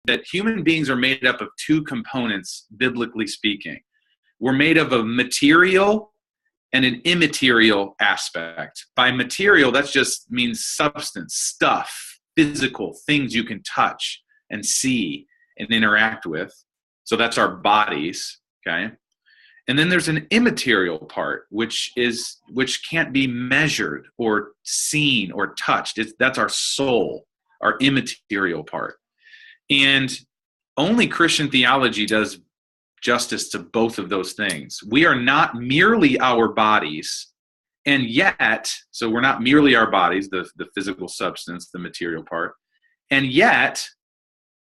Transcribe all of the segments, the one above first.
that human beings are made up of two components, biblically speaking. We're made of a material and an immaterial aspect. By material, that just means substance, stuff, physical, things you can touch and see and interact with. So that's our bodies, okay? And then there's an immaterial part, which can't be measured or seen or touched. That's our soul, our immaterial part. And only Christian theology does justice to both of those things. We are not merely our bodies, and yet, so we're not merely our bodies, the physical substance, the material part, and yet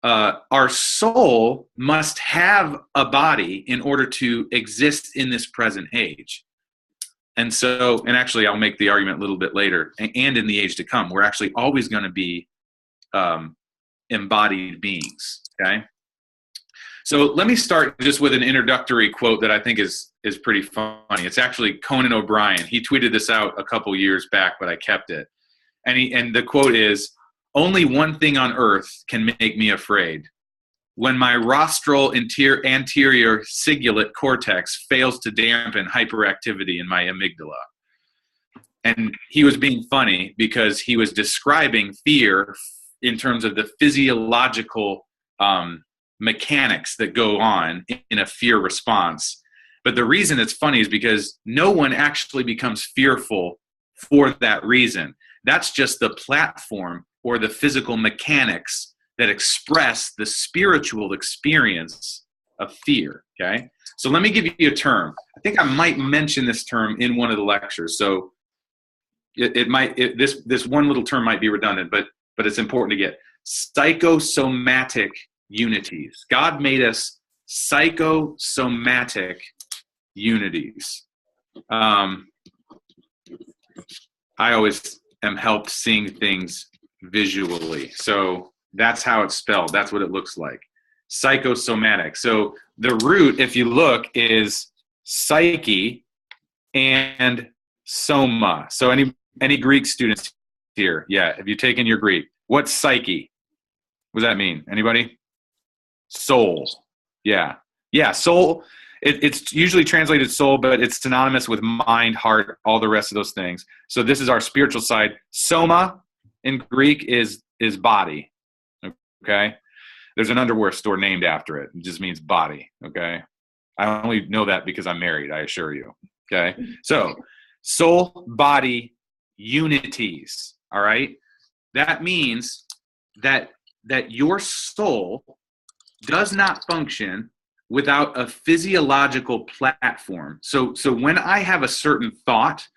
our soul must have a body in order to exist in this present age. And so, and actually I'll make the argument a little bit later, and in the age to come, we're actually always going to be embodied beings, okay? So let me start just with an introductory quote that I think is pretty funny. It's actually Conan O'Brien. He tweeted this out a couple years back, but I kept it. And the quote is, "Only one thing on earth can make me afraid. When my rostral anterior cingulate cortex fails to dampen hyperactivity in my amygdala." And he was being funny because he was describing fear in terms of the physiological mechanics that go on in a fear response. But the reason it's funny is because no one actually becomes fearful for that reason. That's just the platform or the physical mechanics that express the spiritual experience of fear, okay? So let me give you a term. I think I might mention this term in one of the lectures. So this one little term might be redundant, but it's important to get. Psychosomatic unities. God made us psychosomatic unities. I always am helped seeing things visually. So that's how it's spelled. That's what it looks like. Psychosomatic. So the root, if you look, is psyche and soma. So any Greek students here? Yeah. Have you taken your Greek? What's psyche? What does that mean? Anybody? Soul. Yeah. Yeah. Soul. It's usually translated soul, but it's synonymous with mind, heart, all the rest of those things. So this is our spiritual side. Soma in Greek is body. Okay. There's an underwear store named after it. It just means body. Okay. I only know that because I'm married, I assure you. Okay. So soul, body, unities. All right. That means that your soul does not function without a physiological platform. So when I have a certain thought,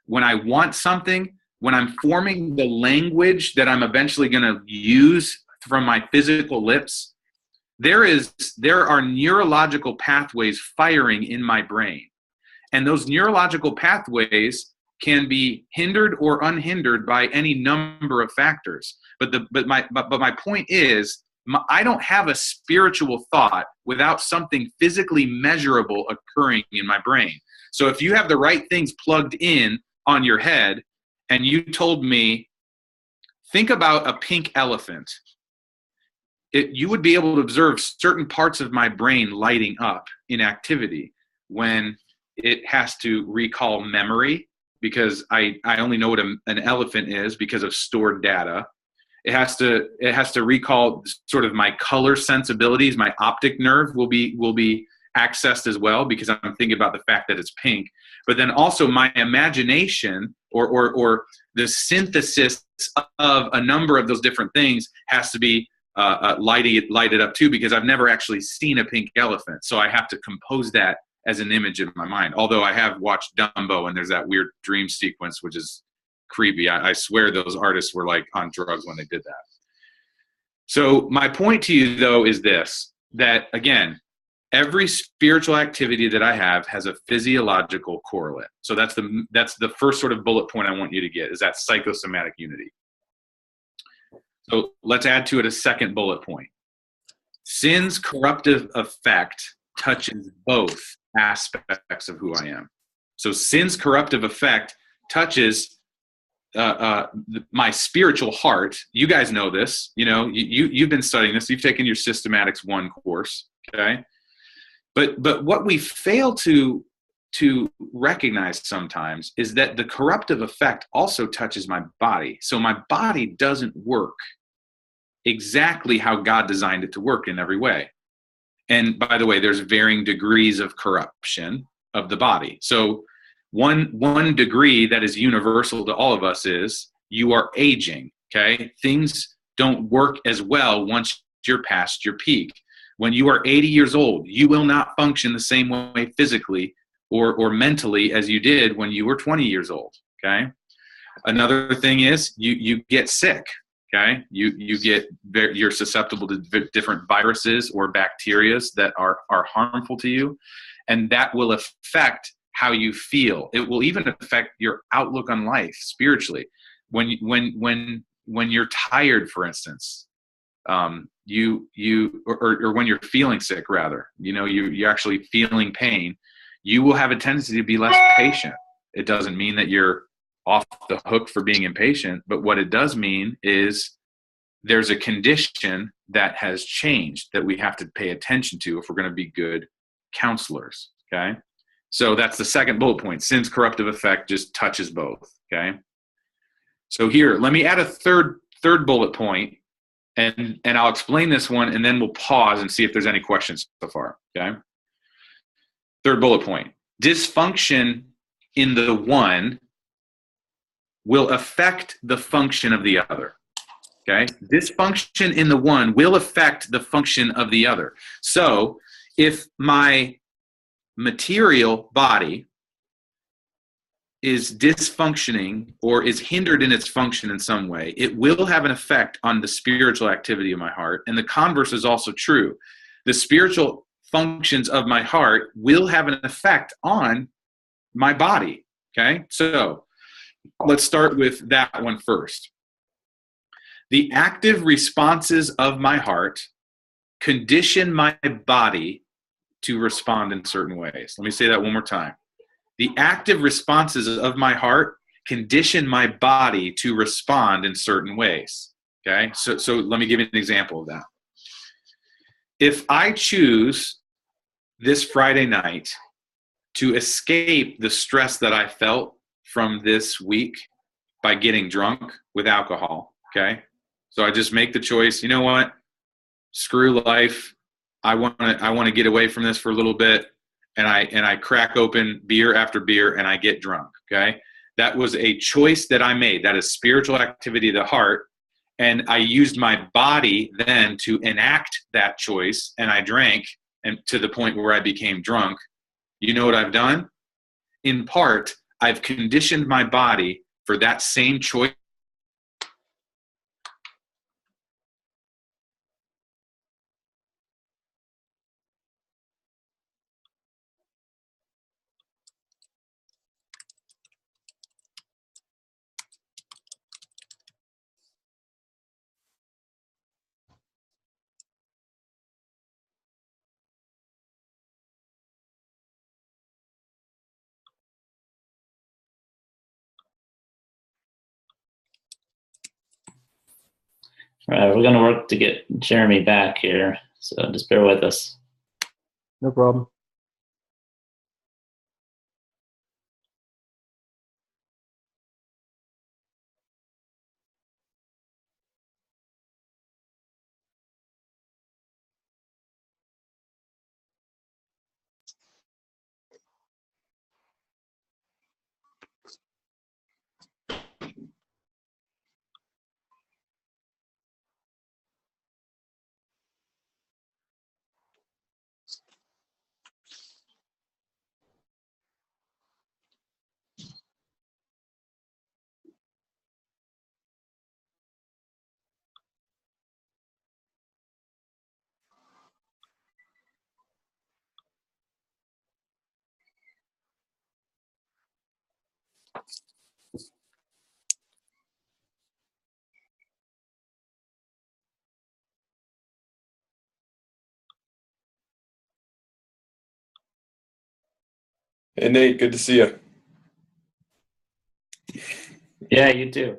when I want something, when I'm forming the language that I'm eventually going to use from my physical lips, there are neurological pathways firing in my brain. And those neurological pathways can be hindered or unhindered by any number of factors. But my point is, I don't have a spiritual thought without something physically measurable occurring in my brain. So if you have the right things plugged in on your head and you told me, think about a pink elephant, you would be able to observe certain parts of my brain lighting up in activity when it has to recall memory, because I only know what an elephant is because of stored data. It has to recall sort of my color sensibilities. My optic nerve will be accessed as well because I'm thinking about the fact that it's pink. But then also my imagination or the synthesis of a number of those different things has to be lighted up too, because I've never actually seen a pink elephant. So I have to compose that as an image in my mind. Although I have watched Dumbo and there's that weird dream sequence, which is creepy. I swear those artists were like on drugs when they did that. So my point to you though is this, that again, every spiritual activity that I have has a physiological correlate. So that's the first sort of bullet point I want you to get, is that psychosomatic unity. So let's add to it a second bullet point. Sin's corruptive effect touches both aspects of who I am. So sin's corruptive effect touches my spiritual heart. You guys know this. You've been studying this. You've taken your Systematics 1 course, okay? But what we fail to recognize sometimes is that the corruptive effect also touches my body. So my body doesn't work exactly how God designed it to work in every way. And by the way, there's varying degrees of corruption of the body. So one degree that is universal to all of us is you are aging, okay? Things don't work as well once you're past your peak. When you are 80 years old, you will not function the same way physically or mentally as you did when you were 20 years old, okay? Another thing is you get sick, okay? You're susceptible to different viruses or bacterias that are harmful to you, and that will affect how you feel. It will even affect your outlook on life spiritually. When you're tired, for instance, or when you're feeling sick, rather, you're actually feeling pain, you will have a tendency to be less patient. It doesn't mean that you're off the hook for being impatient, but what it does mean is there's a condition that has changed that we have to pay attention to if we're going to be good counselors, okay? So that's the second bullet point. Sin's corruptive effect just touches both, okay? So here, let me add a third bullet point, and I'll explain this one, and then we'll pause and see if there's any questions so far, okay? Third bullet point. Dysfunction in the one will affect the function of the other, okay? Dysfunction in the one will affect the function of the other. So if my material body is dysfunctioning or is hindered in its function in some way, it will have an effect on the spiritual activity of my heart. And the converse is also true. The spiritual functions of my heart will have an effect on my body, okay? So let's start with that one first. The active responses of my heart condition my body to respond in certain ways. Let me say that one more time. The active responses of my heart condition my body to respond in certain ways, okay? So let me give you an example of that. If I choose this Friday night to escape the stress that I felt from this week by getting drunk with alcohol, okay? So I just make the choice, you know what? Screw life. I want to get away from this for a little bit, and I crack open beer after beer and I get drunk, okay? That was a choice that I made. That is spiritual activity of the heart, and I used my body then to enact that choice, and I drank, and to the point where I became drunk. You know what I've done? In part, I've conditioned my body for that same choice. All right, we're going to work to get Jeremy back here, so just bear with us. No problem. Hey, Nate, good to see you. Yeah, you too.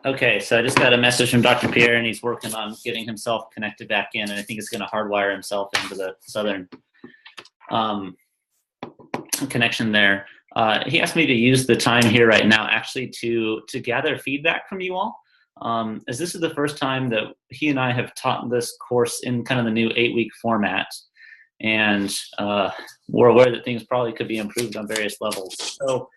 Okay, so I just got a message from Dr. Pierre, and he's working on getting himself connected back in, and I think it's going to hardwire himself into the Southern connection there. He asked me to use the time here right now actually to gather feedback from you all, as this is the first time that he and I have taught this course in kind of the new 8-week format, and we're aware that things probably could be improved on various levels. So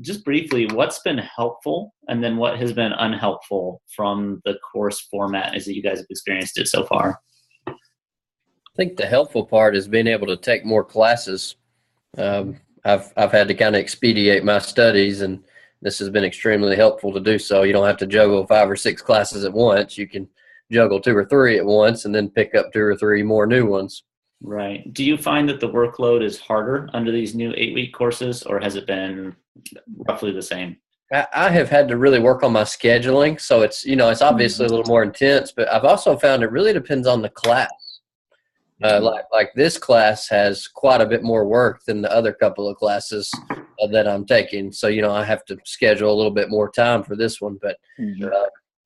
just briefly, what's been helpful and then what has been unhelpful from the course format as that you guys have experienced it so far? I think the helpful part is being able to take more classes. I've had to kind of expedite my studies, and this has been extremely helpful to do so. You don't have to juggle 5 or 6 classes at once. You can juggle 2 or 3 at once and then pick up 2 or 3 more new ones. Right. Do you find that the workload is harder under these new 8-week courses, or has it been roughly the same? I have had to really work on my scheduling, so it's obviously a little more intense, but I've also found it really depends on the class. Like this class has quite a bit more work than the other couple of classes that I'm taking. So, I have to schedule a little bit more time for this one, but as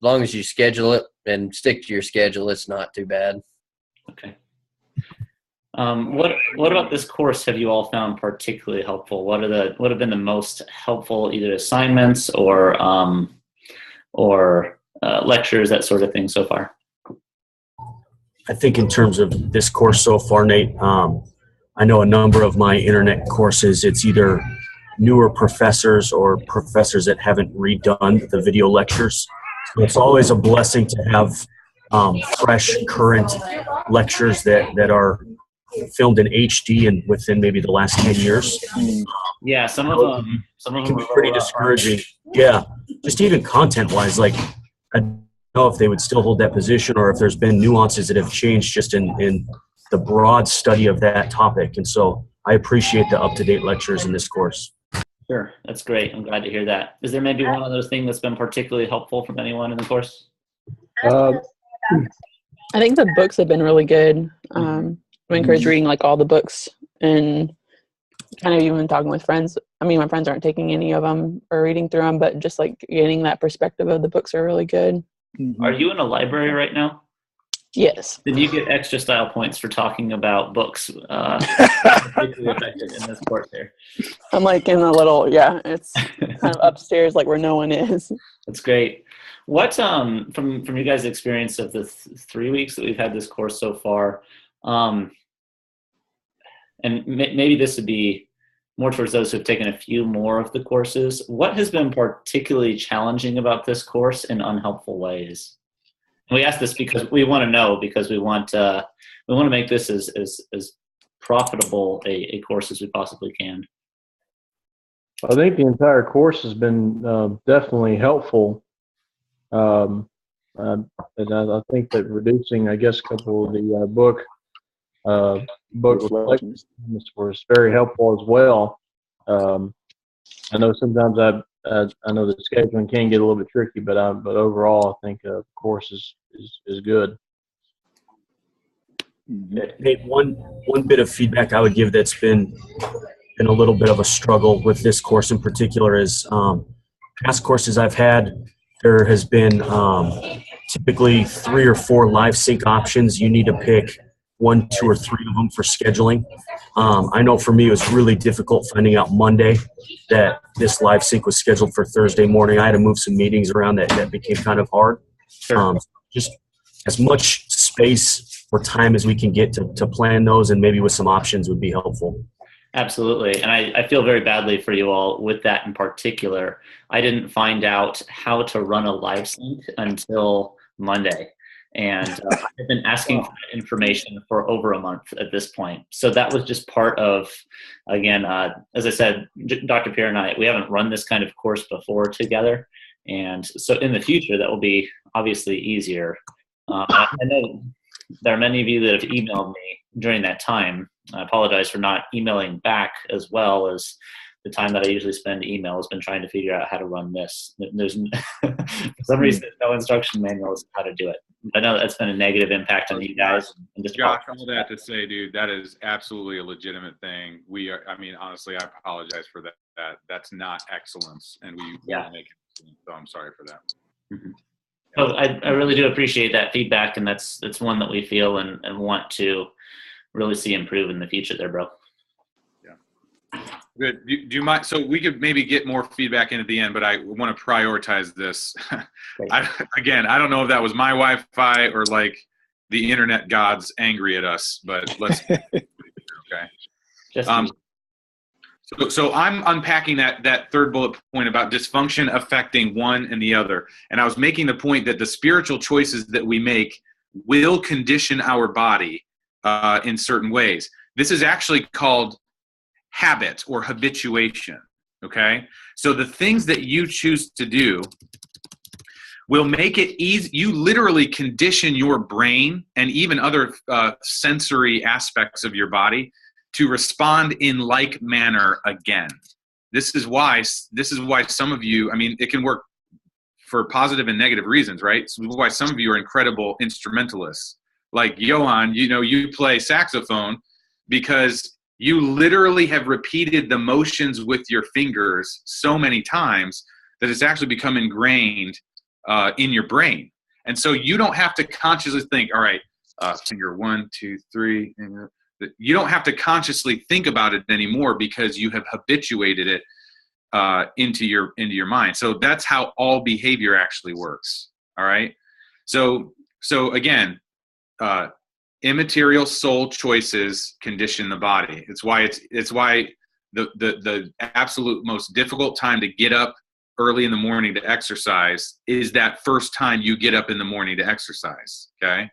long as you schedule it and stick to your schedule, it's not too bad. Okay. What about this course have you all found particularly helpful? What have been the most helpful either assignments or lectures, that sort of thing so far? I think in terms of this course so far, Nate, I know a number of my internet courses, it's either newer professors or professors that haven't redone the video lectures. So it's always a blessing to have fresh, current lectures that are filmed in HD and within maybe the last 10 years. Yeah, some of them can be pretty discouraging. Yeah, just even content-wise, like I don't know if they would still hold that position or if there's been nuances that have changed just in the broad study of that topic. And so I appreciate the up-to-date lectures in this course. Sure, that's great. I'm glad to hear that. Is there maybe one of those things that's been particularly helpful from anyone in the course? Uh, I think the books have been really good. I encourage reading like all the books and kind of even talking with friends. I mean, my friends aren't taking any of them or reading through them, but just like getting that perspective of the books are really good. Are you in a library right now? Yes. Did you get extra style points for talking about books particularly affected in this course here? I'm like in a little, it's kind of upstairs, like where no one is. That's great. What from you guys' experience of the 3 weeks that we've had this course so far, and maybe this would be more towards those who have taken a few more of the courses, what has been particularly challenging about this course in unhelpful ways? And we ask this because we want to know, because we want to make this as profitable a course as we possibly can. I think the entire course has been definitely helpful. And I think that reducing, I guess, a couple of the book selections was very helpful as well. I know sometimes I know the scheduling can get a little bit tricky, but overall I think the course is good. Nate, one bit of feedback I would give that's been a little bit of a struggle with this course in particular is past courses I've had, there has been typically 3 or 4 live sync options. You need to pick 1, 2, or 3 of them for scheduling. I know for me it was really difficult finding out Monday that this live sync was scheduled for Thursday morning. I had to move some meetings around that became kind of hard. Just as much space or time as we can get to plan those, and maybe with some options would be helpful. Absolutely. And I feel very badly for you all with that in particular. I didn't find out how to run a live sync until Monday. And I've been asking for that information for over a month at this point. So that was just part of, again, as I said, Dr. Pierre and I, we haven't run this kind of course before together. And so in the future, that will be obviously easier. I know there are many of you that have emailed me during that time. I apologize for not emailing back as well as the time that I usually spend email has been trying to figure out how to run this. There's for some reason there's no instruction manuals how to do it. I know that's been a negative impact on you guys. And just Josh, all that to say, dude, that is absolutely a legitimate thing. Honestly, I apologize for that. That's not excellence, and we will make it. So I'm sorry for that. Mm-hmm. Oh, I really do appreciate that feedback, and that's one that we feel and want to really see improve in the future there, bro. Yeah. Good. Do you mind? So we could maybe get more feedback in at the end, but I want to prioritize this. I don't know if that was my Wi-Fi or like the internet gods angry at us, but let's. Okay. So I'm unpacking that third bullet point about dysfunction affecting one and the other. And I was making the point that the spiritual choices that we make will condition our body in certain ways. This is actually called habit or habituation, okay? So the things that you choose to do will make it easy. You literally condition your brain and even other sensory aspects of your body to respond in like manner again. This is why some of you, I mean, it can work for positive and negative reasons, right? So why some of you are incredible instrumentalists. Like Johan, you play saxophone because you literally have repeated the motions with your fingers so many times that it's actually become ingrained in your brain. And so you don't have to consciously think, all right, finger 1, 2, 3, and you don't have to consciously think about it anymore because you have habituated it into your mind. So that's how all behavior actually works. All right. So again, immaterial soul choices condition the body. It's why the absolute most difficult time to get up early in the morning to exercise is that first time you get up in the morning to exercise. Okay.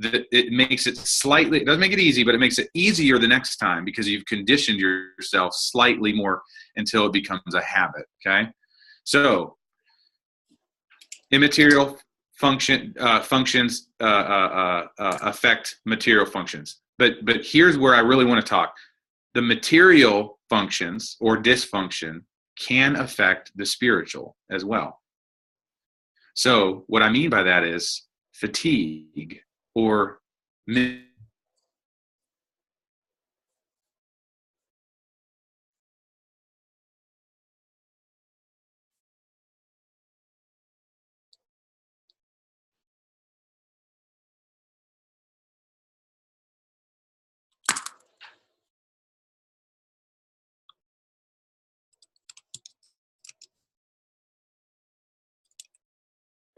It makes it it doesn't make it easy, but it makes it easier the next time because you've conditioned yourself slightly more until it becomes a habit. Okay. So immaterial functions affect material functions. But here's where I really want to talk. The material functions or dysfunction can affect the spiritual as well. So what I mean by that is fatigue or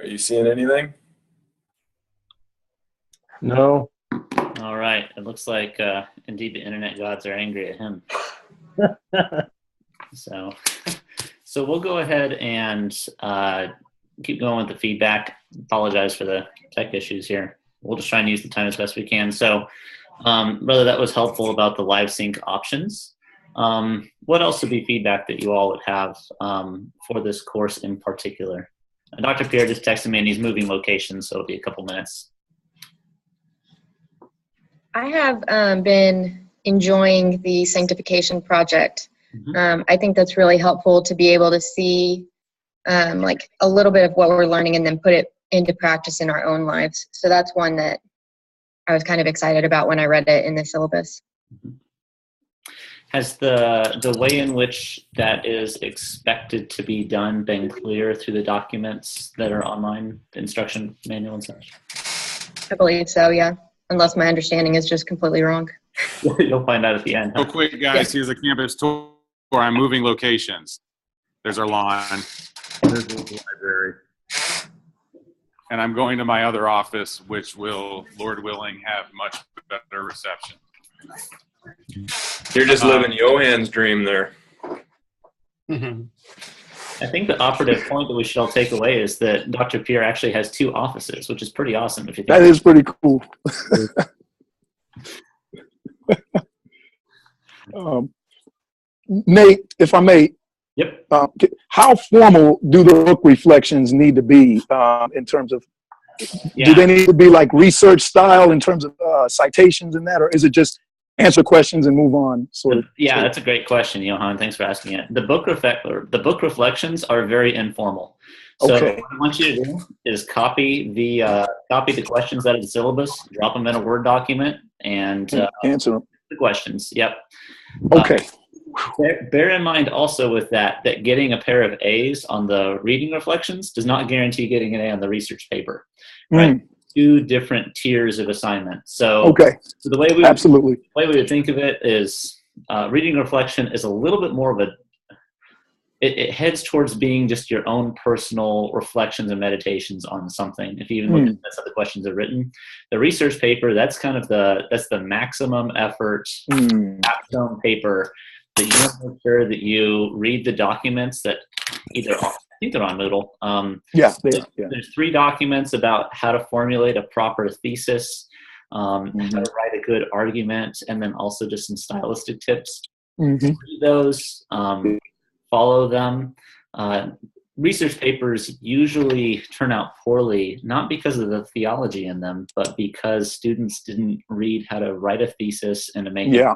Are you seeing anything? No. All right. It looks like indeed the internet gods are angry at him. So we'll go ahead and keep going with the feedback. Apologize for the tech issues here. We'll just try and use the time as best we can. So, brother, that was helpful about the live sync options. What else would be feedback that you all would have for this course in particular? Dr. Pierre just texted me and he's moving locations, so it'll be a couple minutes. I have been enjoying the sanctification project. Mm-hmm. I think that's really helpful to be able to see like a little bit of what we're learning and then put it into practice in our own lives. So that's one that I was kind of excited about when I read it in the syllabus. Mm-hmm. Has the way in which that is expected to be done been clear through the documents that are online, the instruction manual and such? I believe so, yeah. Unless my understanding is just completely wrong. You'll find out at the end. Real quick, guys, Here's a campus tour. I'm moving locations. There's our lawn. There's the library. And I'm going to my other office, which will, Lord willing, have much better reception. You're just living Johan's dream there. I think the operative point that we should all take away is that Dr. Pierre actually has 2 offices, which is pretty awesome. If you think that is pretty cool. Nate, if I may, yep. How formal do the book reflections need to be in terms of Do they need to be like research style in terms of citations and that, or is it just answer questions and move on? Yeah, that's a great question, Johan. Thanks for asking it. The book reflections are very informal. So Okay. what I want you to do is copy the questions out of the syllabus, drop them in a Word document, and answer them. the questions. Yep. Okay. Bear in mind also with that getting a pair of A's on the reading reflections does not guarantee getting an A on the research paper. Right? Two different tiers of assignment. So, so the way we would think of it is reading reflection is a little bit more of it heads towards being just your own personal reflections and meditations on something. If you even look at that's how the questions are written. The research paper, that's kind of that's the maximum effort capstone paper that you want to make sure that you read the documents that I think they're on Moodle. There's 3 documents about how to formulate a proper thesis, how to write a good argument, and then also just some stylistic tips. Read those, follow them. Research papers usually turn out poorly, not because of the theology in them, but because students didn't read how to write a thesis and to make it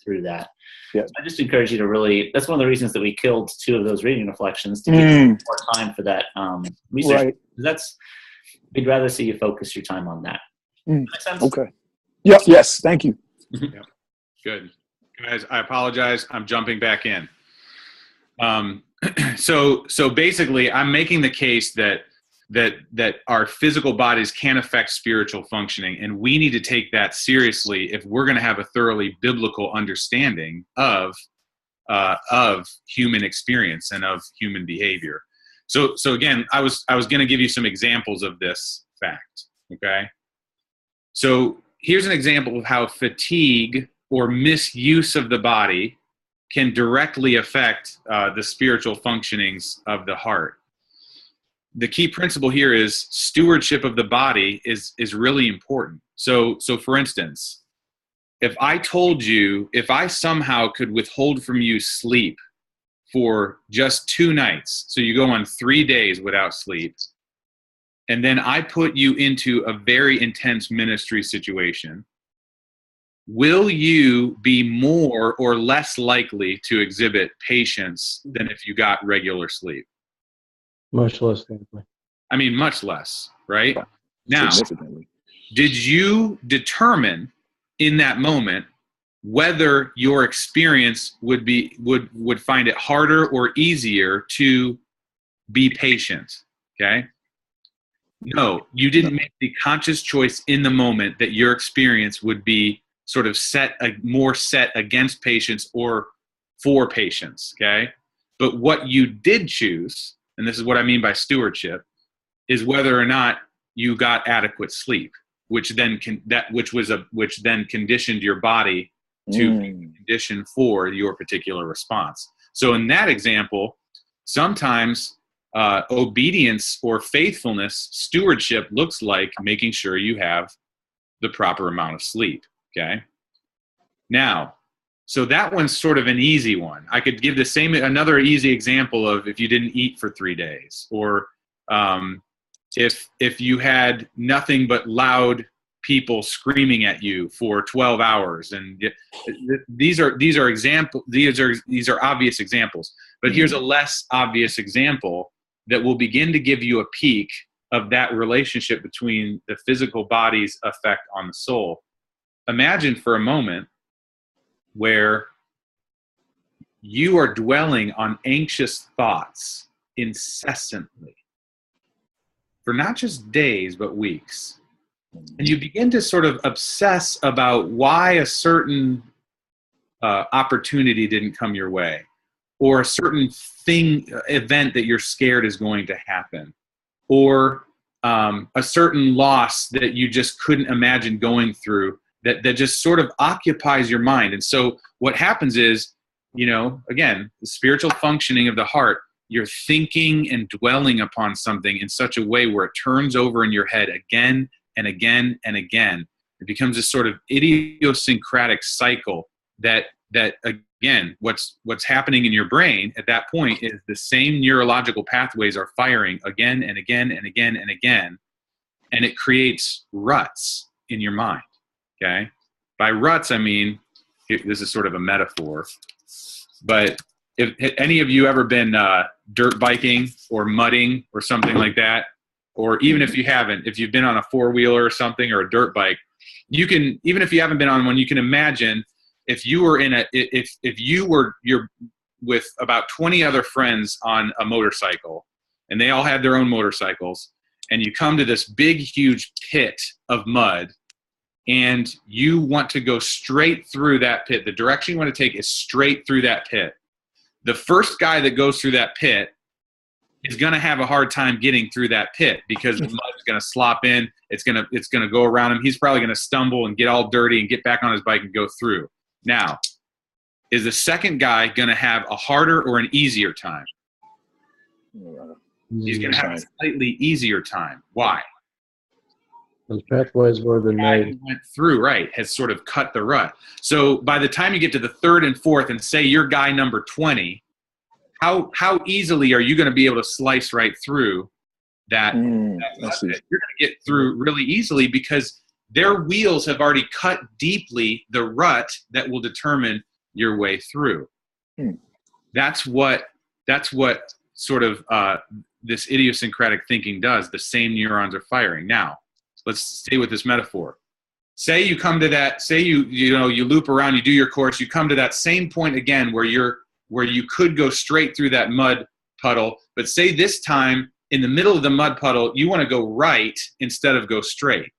through that. Yeah. I just encourage you to that's one of the reasons that we killed 2 of those reading reflections, to give more time for that research. Right. We'd rather see you focus your time on that. Make sense? Okay. Yep. Yes. Thank you. Yep. Good. Guys, I apologize. I'm jumping back in. So basically, I'm making the case that our physical bodies can affect spiritual functioning, and we need to take that seriously if we're going to have a thoroughly biblical understanding of human experience and of human behavior. So again, I was going to give you some examples of this fact. Okay. So here's an example of how fatigue or misuse of the body can directly affect the spiritual functionings of the heart. The key principle here is stewardship of the body is really important. So for instance, if I somehow could withhold from you sleep for just 2 nights, so you go on 3 days without sleep, and then I put you into a very intense ministry situation, will you be more or less likely to exhibit patience than if you got regular sleep? Much less likely. I mean, much less, right? Now, did you determine in that moment whether your experience would find it harder or easier to be patient? Okay? No, you didn't make the conscious choice in the moment that your experience would be sort of more set against patience or for patience, okay? But what you did choose, and this is what I mean by stewardship, is whether or not you got adequate sleep, which then conditioned your body to be conditioned for your particular response. So in that example, sometimes obedience or faithfulness, stewardship looks like making sure you have the proper amount of sleep. Okay. Now, so that one's sort of an easy one. I could give another easy example of if you didn't eat for 3 days, or if you had nothing but loud people screaming at you for 12 hours, and these are obvious examples. But here's a less obvious example that will begin to give you a peek of that relationship between the physical body's effect on the soul. Imagine for a moment where you are dwelling on anxious thoughts incessantly for not just days, but weeks. And you begin to sort of obsess about why a certain opportunity didn't come your way, or a certain event that you're scared is going to happen, or a certain loss that you just couldn't imagine going through, that just sort of occupies your mind. And so what happens is, again, the spiritual functioning of the heart, you're thinking and dwelling upon something in such a way where it turns over in your head again and again and again. It becomes a sort of idiosyncratic cycle that again, what's happening in your brain at that point is the same neurological pathways are firing again and again and again and again. and it creates ruts in your mind. Okay, by ruts I mean, this is sort of a metaphor, but if any of you ever been dirt biking or mudding or something like that, or even if you haven't, if you've been on a four-wheeler or something or a dirt bike, you can, even if you haven't been on one, you can imagine if you were you're with about 20 other friends on a motorcycle, and they all had their own motorcycles, and you come to this big, huge pit of mud, and you want to go straight through that pit. The direction you want to take is straight through that pit. The first guy that goes through that pit is going to have a hard time getting through that pit because the mud is going to slop in. It's going to go around him. He's probably going to stumble and get all dirty and get back on his bike and go through. Now, is the second guy going to have a harder or an easier time? He's going to have a slightly easier time. Why? Those pathways were the The guy made. who went through, right, has sort of cut the rut. So by the time you get to the third and fourth, and say you're guy number 20, how easily are you going to be able to slice right through that? You're going to get through really easily because their wheels have already cut deeply the rut that will determine your way through. That's what sort of this idiosyncratic thinking does. The same neurons are firing. Now, let's stay with this metaphor. Say you come to that, say you loop around, you do your course, you come to that same point again where you could go straight through that mud puddle, but say this time in the middle of the mud puddle, you want to go right instead of go straight.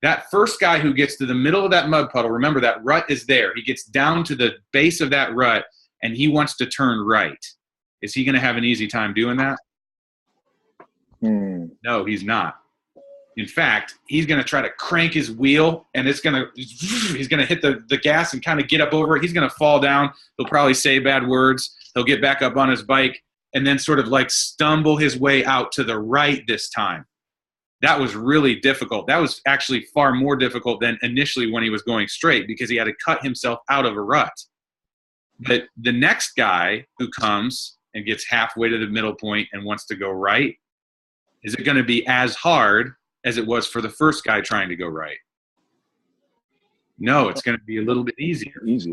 That first guy who gets to the middle of that mud puddle, remember that rut is there. He gets down to the base of that rut and he wants to turn right. Is he going to have an easy time doing that? No, he's not. In fact, he's going to try to crank his wheel, and he's going to hit the gas and kind of get up over it. He's going to fall down. He'll probably say bad words. He'll get back up on his bike and then sort of like stumble his way out to the right this time. That was really difficult. That was actually far more difficult than initially when he was going straight because he had to cut himself out of a rut. But the next guy who comes and gets halfway to the middle point and wants to go right, is it going to be as hard as it was for the first guy trying to go right? No, it's going to be a little bit easier. Right.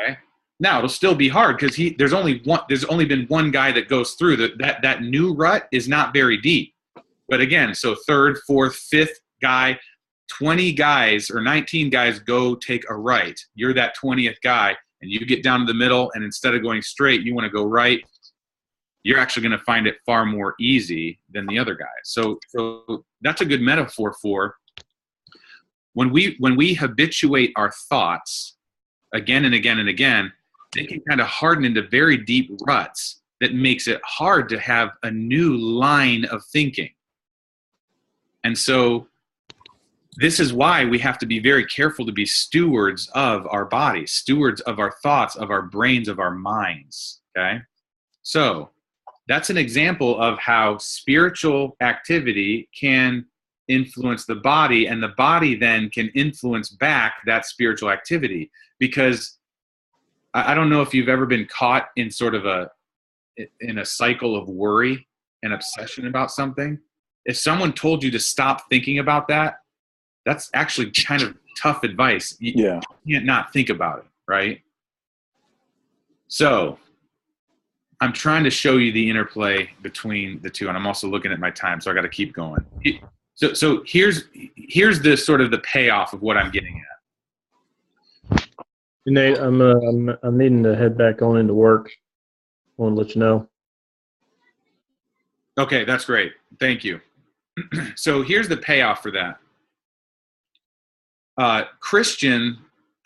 Okay. Now it'll still be hard because there's only been one guy that goes through that new rut is not very deep. But again, so third, fourth, fifth guy, 20 guys or 19 guys go take a right. You're that 20th guy and you get down to the middle, and instead of going straight, you want to go right. You're actually going to find it far more easy than the other guys. So that's a good metaphor for when we habituate our thoughts again and again and again, they can kind of harden into very deep ruts that makes it hard to have a new line of thinking. And so this is why we have to be very careful to be stewards of our bodies, stewards of our thoughts, of our brains, of our minds, okay? So that's an example of how spiritual activity can influence the body, and the body then can influence back that spiritual activity. Because I don't know if you've ever been caught in sort of a cycle of worry and obsession about something. If someone told you to stop thinking about that, that's actually kind of tough advice. You can't not think about it, right? So I'm trying to show you the interplay between the two, and I'm also looking at my time, so I got to keep going. So here's the sort of the payoff of what I'm getting at. Nate, I'm needing to head back on into work. I want to let you know. Okay, that's great. Thank you. So here's the payoff for that. A Christian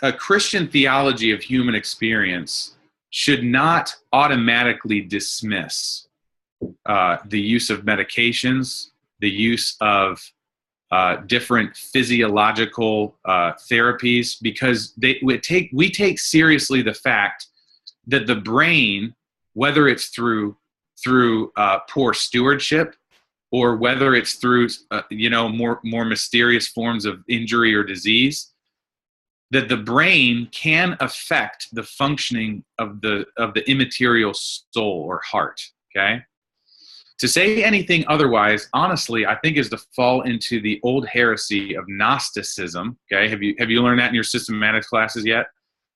theology of human experience should not automatically dismiss the use of medications, the use of different physiological therapies, because we take seriously the fact that the brain, whether it's through poor stewardship or whether it's through more mysterious forms of injury or disease, that the brain can affect the functioning of the immaterial soul or heart. Okay, To say anything otherwise, honestly, I think is to fall into the old heresy of Gnosticism. Okay, have you learned that in your systematics classes yet?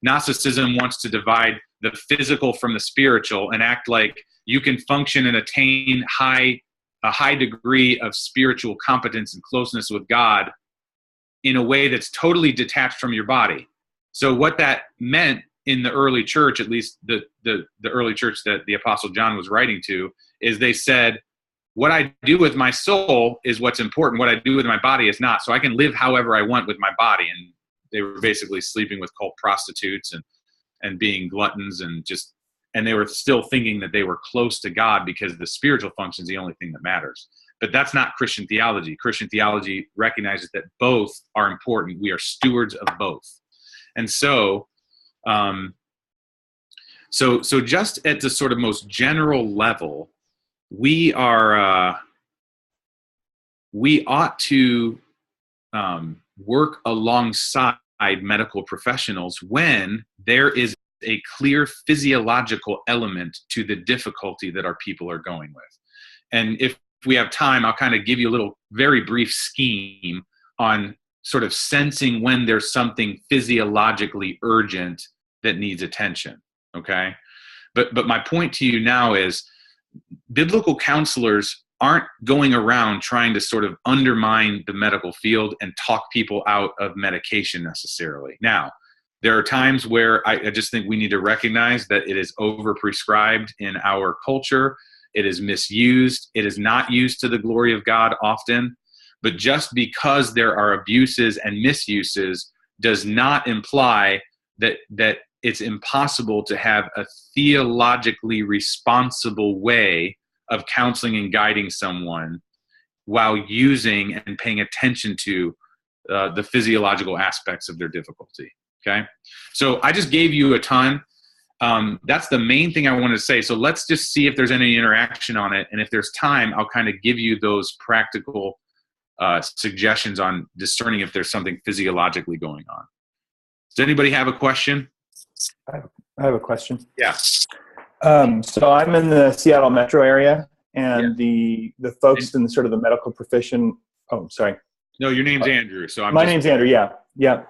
Gnosticism wants to divide the physical from the spiritual and act like you can function and attain a high degree of spiritual competence and closeness with God in a way that's totally detached from your body. So what that meant in the early church, at least the early church that the Apostle John was writing to, is they said, what I do with my soul is what's important. What I do with my body is not. So I can live however I want with my body. And they were basically sleeping with cult prostitutes and being gluttons and they were still thinking that they were close to God because the spiritual function is the only thing that matters. But that's not Christian theology. Christian theology recognizes that both are important. We are stewards of both. And so just at the sort of most general level, we ought to work alongside medical professionals when there is a clear physiological element to the difficulty that our people are going with. And if we have time, I'll kind of give you a little very brief scheme on sort of sensing when there's something physiologically urgent that needs attention. Okay. But my point to you now is biblical counselors aren't going around trying to sort of undermine the medical field and talk people out of medication necessarily. Now, there are times where I just think we need to recognize that it is overprescribed in our culture. It is misused. It is not used to the glory of God often. But just because there are abuses and misuses does not imply that it's impossible to have a theologically responsible way of counseling and guiding someone while using and paying attention to the physiological aspects of their difficulty. Okay, so I just gave you a ton. That's the main thing I wanted to say. So let's just see if there's any interaction on it. And if there's time, I'll kind of give you those practical suggestions on discerning if there's something physiologically going on. Does anybody have a question? I have a question. Yeah. So I'm in the Seattle metro area, and the folks in sort of the medical profession. Oh, sorry. No, your name's Andrew. So my name's Andrew. Yeah.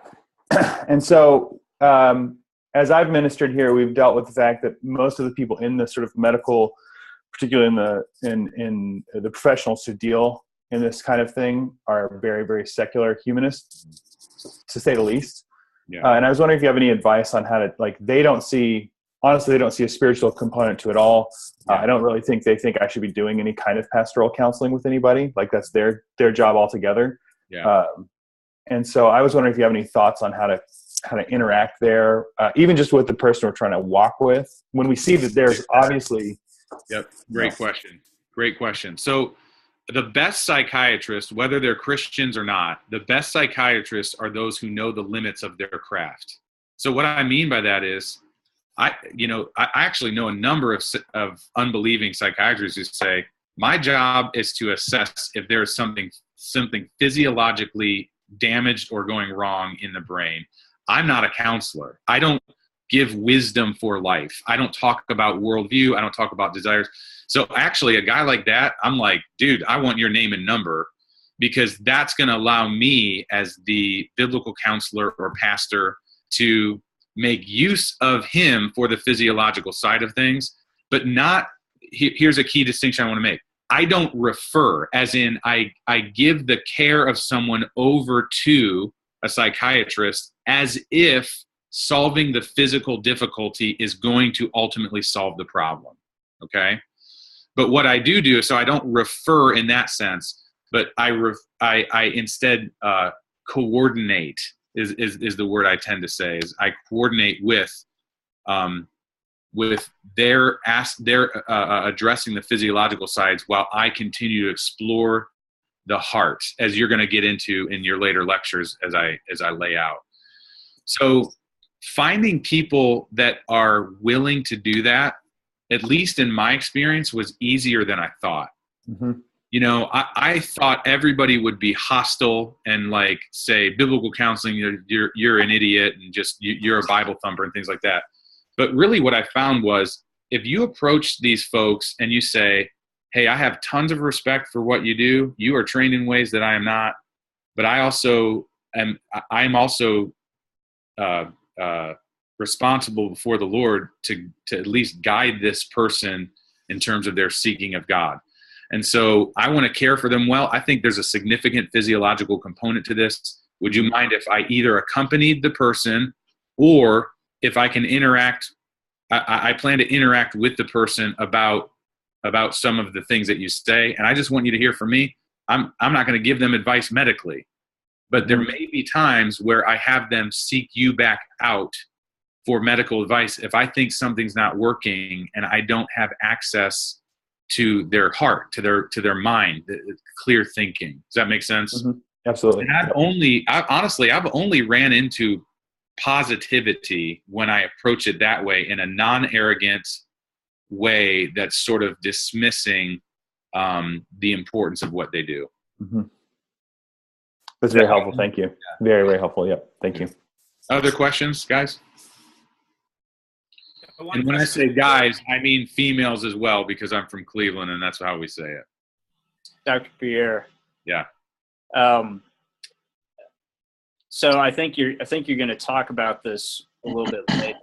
And so as I've ministered here, we've dealt with the fact that most of the people in the sort of medical, particularly in the professionals who deal in this kind of thing, are very, very secular humanists, to say the least. Yeah. And I was wondering if you have any advice on how to, they don't see a spiritual component to it all. I don't really think they think I should be doing any kind of pastoral counseling with anybody. Like that's their job altogether. Yeah. And so I was wondering if you have any thoughts on how to interact there, even just with the person we're trying to walk with, when we see that there's obviously. Yep. Great question. So the best psychiatrists, whether they're Christians or not, the best psychiatrists are those who know the limits of their craft. So what I mean by that is, I actually know a number of unbelieving psychiatrists who say, my job is to assess if there is something physiologically damaged or going wrong in the brain. I'm not a counselor. I don't give wisdom for life. I don't talk about worldview. I don't talk about desires. So actually a guy like that, I'm like, dude, I want your name and number, because that's going to allow me as the biblical counselor or pastor to make use of him for the physiological side of things, but not, here's a key distinction I want to make. I don't refer, as in I give the care of someone over to a psychiatrist as if solving the physical difficulty is going to ultimately solve the problem. Okay? But what I do, so I don't refer in that sense, but I instead coordinate is the word I tend to say, is I coordinate with their addressing the physiological sides while I continue to explore the heart, as you're going to get into in your later lectures as I lay out. So finding people that are willing to do that, at least in my experience, was easier than I thought. Mm-hmm. I thought everybody would be hostile and say biblical counseling, you're an idiot and just you're a Bible thumper and things like that. But really what I found was, if you approach these folks and you say, hey, I have tons of respect for what you do. You are trained in ways that I am not, but I'm also responsible before the Lord to at least guide this person in terms of their seeking of God. And so I want to care for them well. I think there's a significant physiological component to this. Would you mind if I either accompanied the person, or if I can interact, I plan to interact with the person about some of the things that you say. And I just want you to hear from me. I'm not going to give them advice medically, but there may be times where I have them seek you back out for medical advice if I think something's not working and I don't have access to their heart, to their mind, clear thinking. Does that make sense? Mm-hmm. Absolutely. And I've only ran into positivity when I approach it that way, in a non-arrogant way that's sort of dismissing the importance of what they do. Mm-hmm. That's very helpful. Thank you. Very, very helpful. Yep. Thank you. Other questions, guys? And when I say guys, I mean females as well, because I'm from Cleveland and that's how we say it. Dr. Pierre. Yeah. So I think you're going to talk about this a little bit later.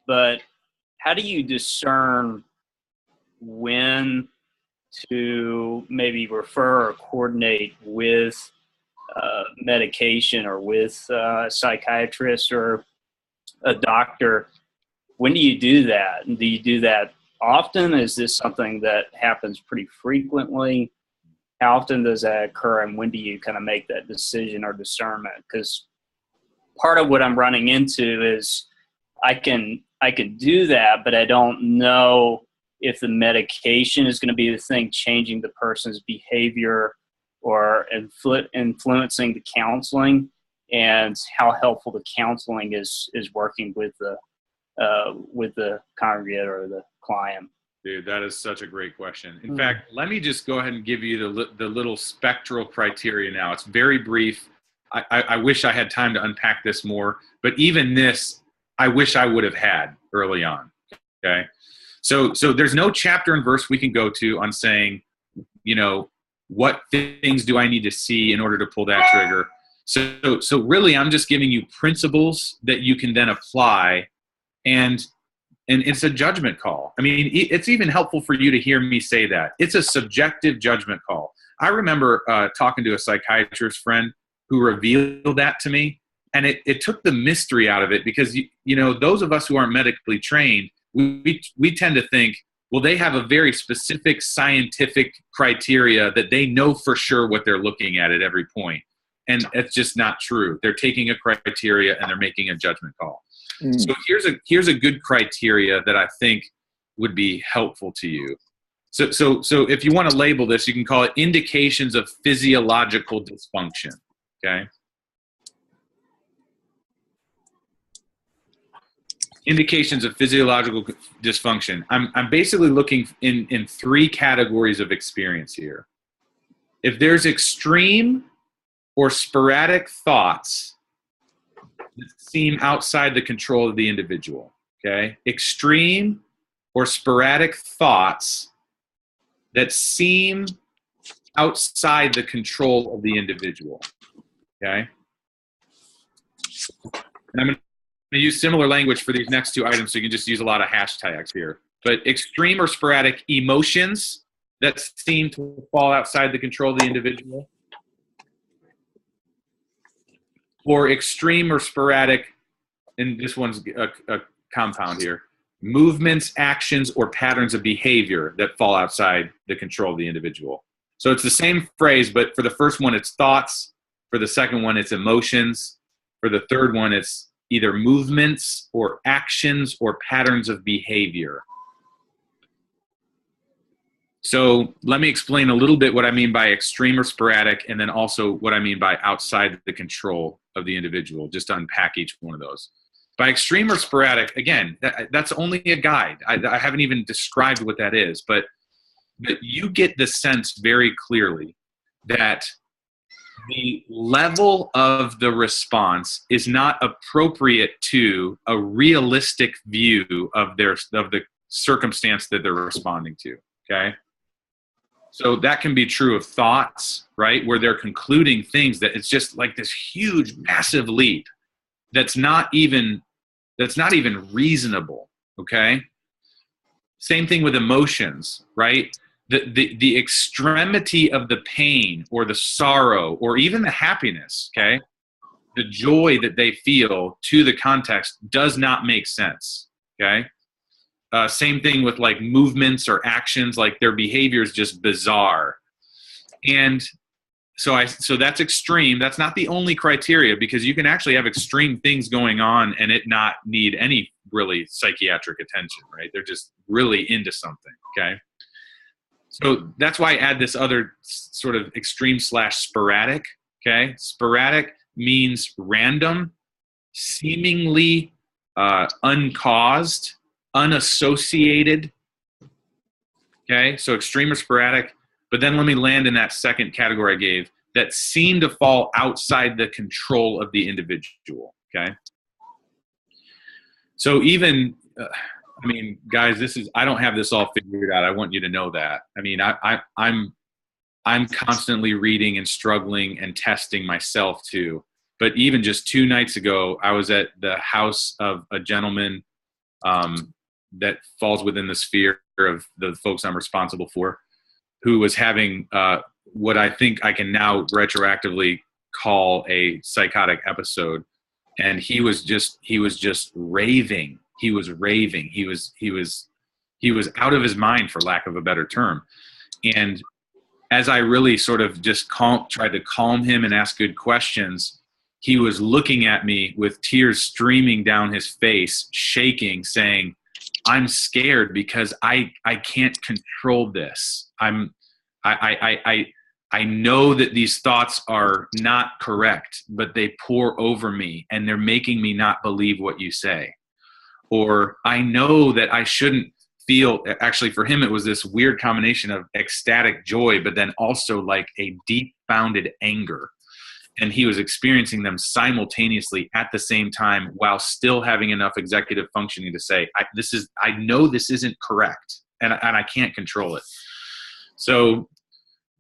But how do you discern when to maybe refer or coordinate with medication or with a psychiatrist or a doctor? When do you do that? And do you do that often? Is this something that happens pretty frequently? How often does that occur, and when do you kind of make that decision or discernment? Because part of what I'm running into is I can do that, but I don't know if the medication is going to be the thing changing the person's behavior or influencing the counseling, and how helpful the counseling is working with the congregant or the client. Dude, that is such a great question. In fact, let me just go ahead and give you the little spectral criteria now. It's very brief. I wish I had time to unpack this more, but even this, I wish I would have had early on. Okay. So there's no chapter and verse we can go to on saying, what things do I need to see in order to pull that trigger? So really, I'm just giving you principles that you can then apply, and it's a judgment call. I mean, it's even helpful for you to hear me say that. It's a subjective judgment call. I remember talking to a psychiatrist friend who revealed that to me, and it took the mystery out of it, because, those of us who aren't medically trained, we tend to think, well, they have a very specific scientific criteria that they know for sure what they're looking at every point. And it's just not true. They're taking a criteria and they're making a judgment call. So here's a good criteria that I think would be helpful to you. So if you want to label this, you can call it indications of physiological dysfunction. Okay. Indications of physiological dysfunction. I'm basically looking in three categories of experience here. If there's extreme or sporadic thoughts that seem outside the control of the individual, okay? Extreme or sporadic thoughts that seem outside the control of the individual, okay? And I'm going to use similar language for these next two items, so you can just use a lot of hashtags here. But extreme or sporadic emotions that seem to fall outside the control of the individual, or extreme or sporadic, and this one's a compound here, movements, actions, or patterns of behavior that fall outside the control of the individual. So it's the same phrase, but for the first one, it's thoughts. For the second one, it's emotions. For the third one, it's either movements or actions or patterns of behavior. So let me explain a little bit what I mean by extreme or sporadic, and then also what I mean by outside the control of the individual, just to unpack each one of those. By extreme or sporadic, again, that's only a guide. I haven't even described what that is, but you get the sense very clearly that the level of the response is not appropriate to a realistic view of the circumstance that they're responding to. Okay. So that can be true of thoughts, right? Where they're concluding things that it's just like this huge, massive leap that's not even reasonable. Okay. Same thing with emotions, right? The extremity of the pain or the sorrow or even the happiness, okay? The joy that they feel to the context does not make sense, okay? Same thing with like movements or actions, like their behavior is just bizarre. And so that's extreme. That's not the only criteria, because you can actually have extreme things going on and it not need any really psychiatric attention, right? They're just really into something, okay? So that's why I add this other sort of extreme / sporadic, okay? Sporadic means random, seemingly uncaused, unassociated, okay? So extreme or sporadic. But then let me land in that second category I gave, that seem to fall outside the control of the individual, okay? So even, I mean, guys, I don't have this all figured out. I want you to know that. I mean, I'm constantly reading and struggling and testing myself too. But even just 2 nights ago, I was at the house of a gentleman that falls within the sphere of the folks I'm responsible for, who was having what I think I can now retroactively call a psychotic episode. And he was just raving. He was raving. He was out of his mind, for lack of a better term. And as I really sort of just tried to calm him and ask good questions, he was looking at me with tears streaming down his face, shaking, saying, "I'm scared because I can't control this. I know that these thoughts are not correct, but they pour over me and they're making me not believe what you say." Or I know that I shouldn't feel, actually for him, it was this weird combination of ecstatic joy, but then also like a deep founded anger. And he was experiencing them simultaneously at the same time while still having enough executive functioning to say, I know this isn't correct and I can't control it. So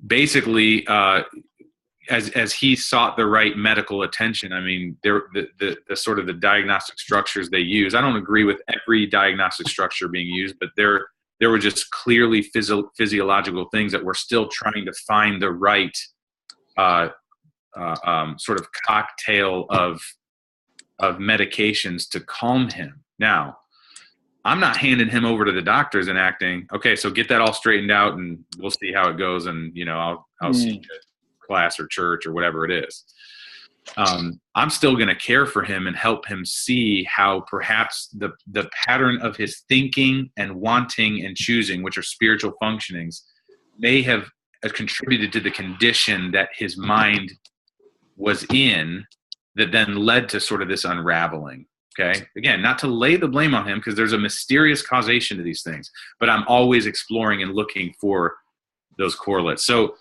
basically, as he sought the right medical attention, I mean, the sort of the diagnostic structures they use, I don't agree with every diagnostic structure being used, but there were just clearly physiological things that we're still trying to find the right sort of cocktail of medications to calm him. Now, I'm not handing him over to the doctors and acting, okay, so get that all straightened out and we'll see how it goes, and I'll see you at class or church or whatever it is. I'm still going to care for him and help him see how perhaps the pattern of his thinking and wanting and choosing, which are spiritual functionings, may have contributed to the condition that his mind was in that then led to sort of this unraveling. Okay. Again, not to lay the blame on him, because there's a mysterious causation to these things, but I'm always exploring and looking for those correlates. So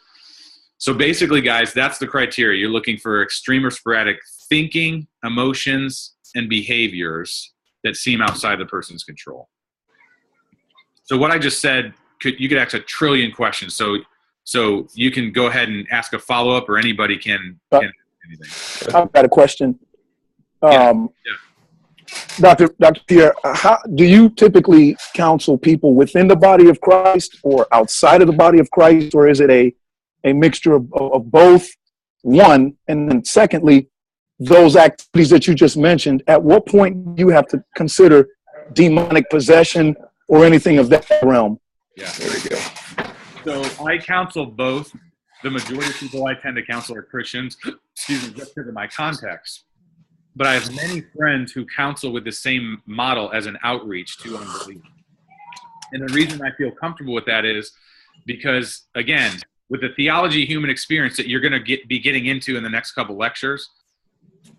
basically, guys, that's the criteria. You're looking for extreme or sporadic thinking, emotions, and behaviors that seem outside the person's control. So what I just said, you could ask a trillion questions. So you can go ahead and ask a follow-up, or anybody can anything. I've got a question. Yeah. Dr. Pierre, how do you typically counsel people within the body of Christ or outside of the body of Christ, or is it a mixture of both? One, and then secondly, those activities that you just mentioned, at what point do you have to consider demonic possession or anything of that realm? Yeah, there we go. So I counsel both. The majority of people I tend to counsel are Christians, excuse me, just because of my context. But I have many friends who counsel with the same model as an outreach to unbelief. And the reason I feel comfortable with that is because, again, with the theology of human experience that you're going to be getting into in the next couple lectures,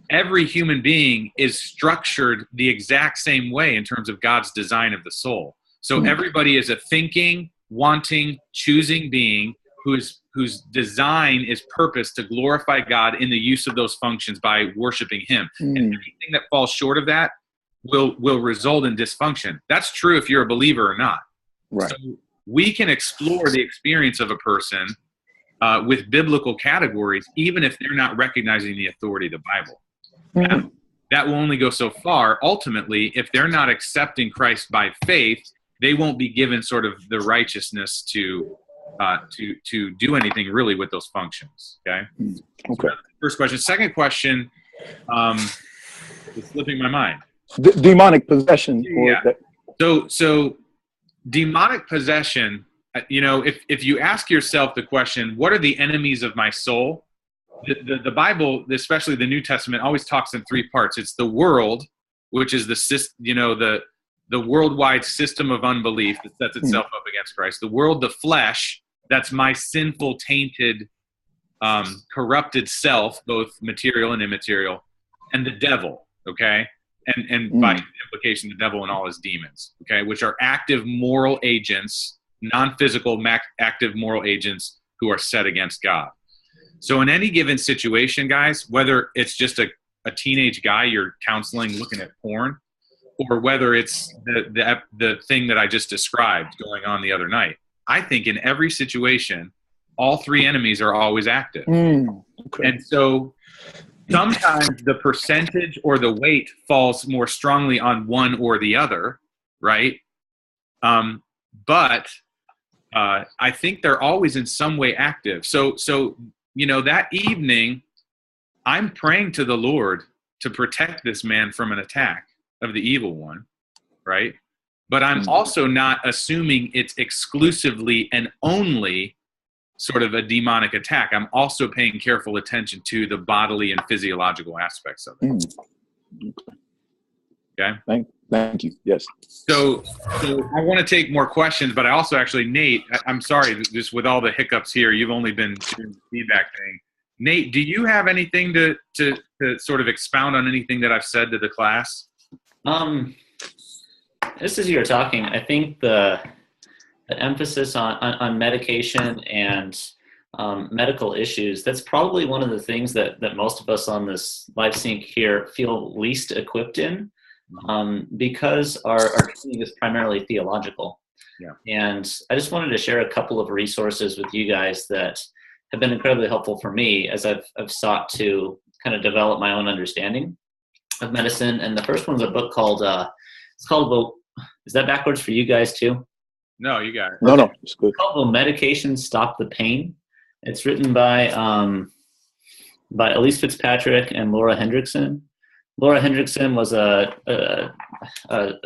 every human being is structured the exact same way in terms of God's design of the soul. So everybody is a thinking, wanting, choosing being whose design is purpose to glorify God in the use of those functions by worshiping Him. And anything that falls short of that will result in dysfunction. That's true if you're a believer or not. Right. So we can explore the experience of a person with biblical categories, even if they're not recognizing the authority of the Bible. Now, that will only go so far. Ultimately, if they're not accepting Christ by faith, they won't be given sort of the righteousness to do anything really with those functions. Okay. Okay. First question. Second question. It's slipping my mind. Demonic possession. Yeah. So demonic possession. If you ask yourself the question, what are the enemies of my soul? The Bible, especially the New Testament, always talks in three parts. It's the world, which is the worldwide system of unbelief that sets itself up against Christ. The world, the flesh, that's my sinful, tainted, corrupted self, both material and immaterial, and the devil, okay? And by implication, the devil and all his demons, okay, which are active moral agents, non-physical active moral agents who are set against God. So in any given situation, guys, whether it's just a teenage guy you're counseling looking at porn, or whether it's the thing that I just described going on the other night, I think in every situation, all three enemies are always active. Okay. And so sometimes the percentage or the weight falls more strongly on one or the other, right? But I think they're always in some way active. So that evening, I'm praying to the Lord to protect this man from an attack of the evil one, right? But I'm also not assuming it's exclusively and only sort of a demonic attack. I'm also paying careful attention to the bodily and physiological aspects of it. Okay? Thank you. Yes. So I want to take more questions, but I also actually, Nate, I'm sorry, just with all the hiccups here, you've only been doing the feedback thing. Nate, do you have anything to sort of expound on anything that I've said to the class? Just as you were talking, I think the emphasis on medication and medical issues, that's probably one of the things that most of us on this LifeSync here feel least equipped in, because our training is primarily theological. Yeah. And I just wanted to share a couple of resources with you guys that have been incredibly helpful for me as I've sought to kind of develop my own understanding of medicine. And the first one's a book called, is that backwards for you guys too? No, you got it. No, it's good. It's called Will Medication Stop the Pain? It's written by Elise Fitzpatrick and Laura Hendrickson. Laura Hendrickson was a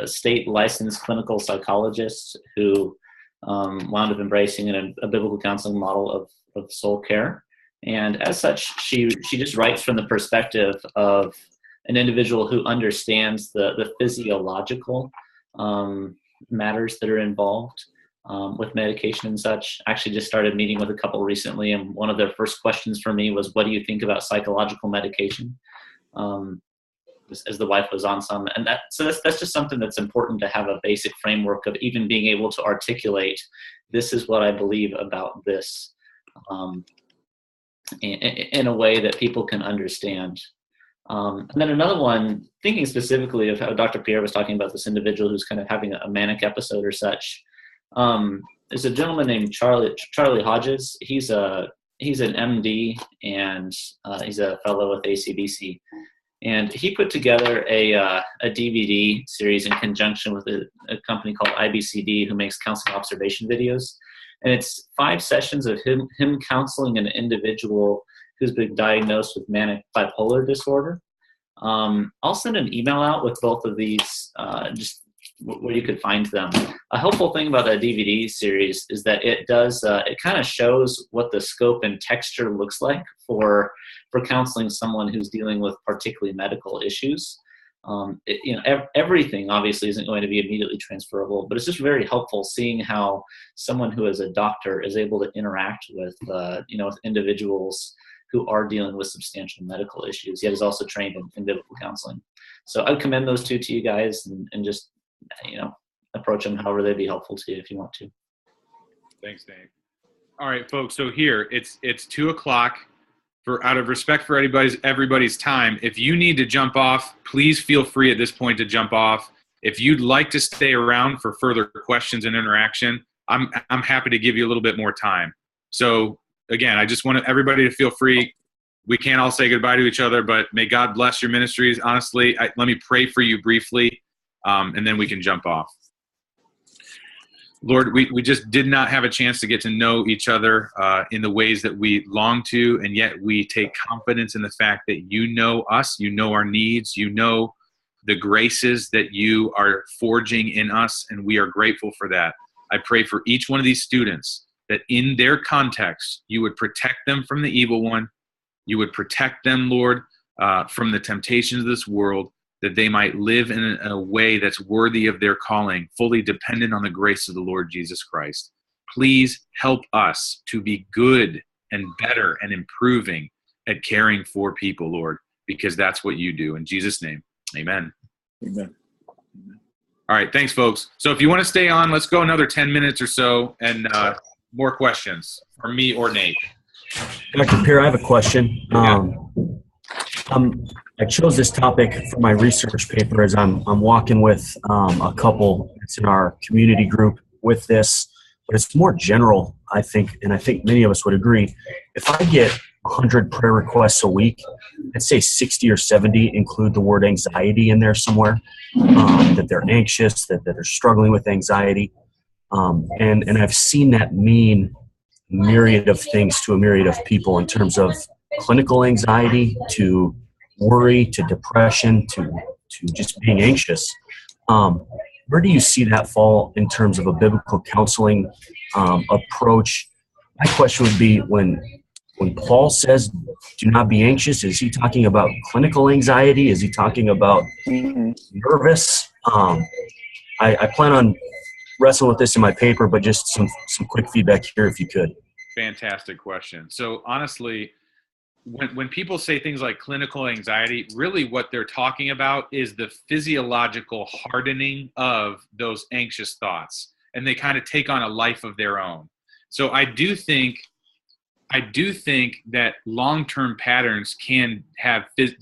state licensed clinical psychologist who wound up embracing a biblical counseling model of soul care. And as such, she just writes from the perspective of an individual who understands the physiological matters that are involved with medication and such. I actually just started meeting with a couple recently, and one of their first questions for me was, what do you think about psychological medication? As the wife was on some, and that's just something that's important to have a basic framework of even being able to articulate, this is what I believe about this, in a way that people can understand. And then another one, thinking specifically of how Dr. Pierre was talking about this individual who's kind of having a manic episode or such, there's a gentleman named Charlie Hodges. He's an MD, and he's a fellow with ACBC. And he put together a DVD series in conjunction with a company called IBCD, who makes counseling observation videos. And it's 5 sessions of him counseling an individual who's been diagnosed with manic bipolar disorder. I'll send an email out with both of these, just where you could find them. A helpful thing about that DVD series is that it kind of shows what the scope and texture looks like for counseling someone who's dealing with particularly medical issues. Everything obviously isn't going to be immediately transferable, but it's just very helpful seeing how someone who is a doctor is able to interact with with individuals who are dealing with substantial medical issues, yet is also trained in biblical counseling. So I'd commend those two to you guys, and just approach them however they'd be helpful to you if you want to. Thanks, Dave. All right, folks. So here it's 2:00. Out of respect for everybody's time, if you need to jump off, please feel free at this point to jump off. If you'd like to stay around for further questions and interaction, I'm happy to give you a little bit more time. So again, I just want everybody to feel free. We can't all say goodbye to each other, but may God bless your ministries. Honestly, let me pray for you briefly, and then we can jump off. Lord, we just did not have a chance to get to know each other in the ways that we long to, and yet we take confidence in the fact that you know us, you know our needs, you know the graces that you are forging in us, and we are grateful for that. I pray for each one of these students that in their context, you would protect them from the evil one. You would protect them, Lord, from the temptations of this world, that they might live in a way that's worthy of their calling, fully dependent on the grace of the Lord Jesus Christ. Please help us to be good and better and improving at caring for people, Lord, because that's what you do. In Jesus' name, amen. Amen. All right, thanks, folks. So if you want to stay on, let's go another 10 minutes or so, and more questions from me or Nate. Dr. Peer, I have a question. I chose this topic for my research paper as I'm walking with a couple that's in our community group with this, but it's more general, I think, and I think many of us would agree. If I get 100 prayer requests a week, let's say 60 or 70 include the word anxiety in there somewhere, that they're anxious, that they're struggling with anxiety. And I've seen that mean myriad of things to a myriad of people in terms of clinical anxiety to worry to depression to just being anxious. Where do you see that fall in terms of a biblical counseling approach? My question would be, when Paul says do not be anxious, is he talking about clinical anxiety? Is he talking about nervous? I plan on wrestling with this in my paper, but just some quick feedback here if you could. Fantastic question. So honestly, when people say things like clinical anxiety, really what they're talking about is the physiological hardening of those anxious thoughts, and they kind of take on a life of their own. So I do think that long-term patterns can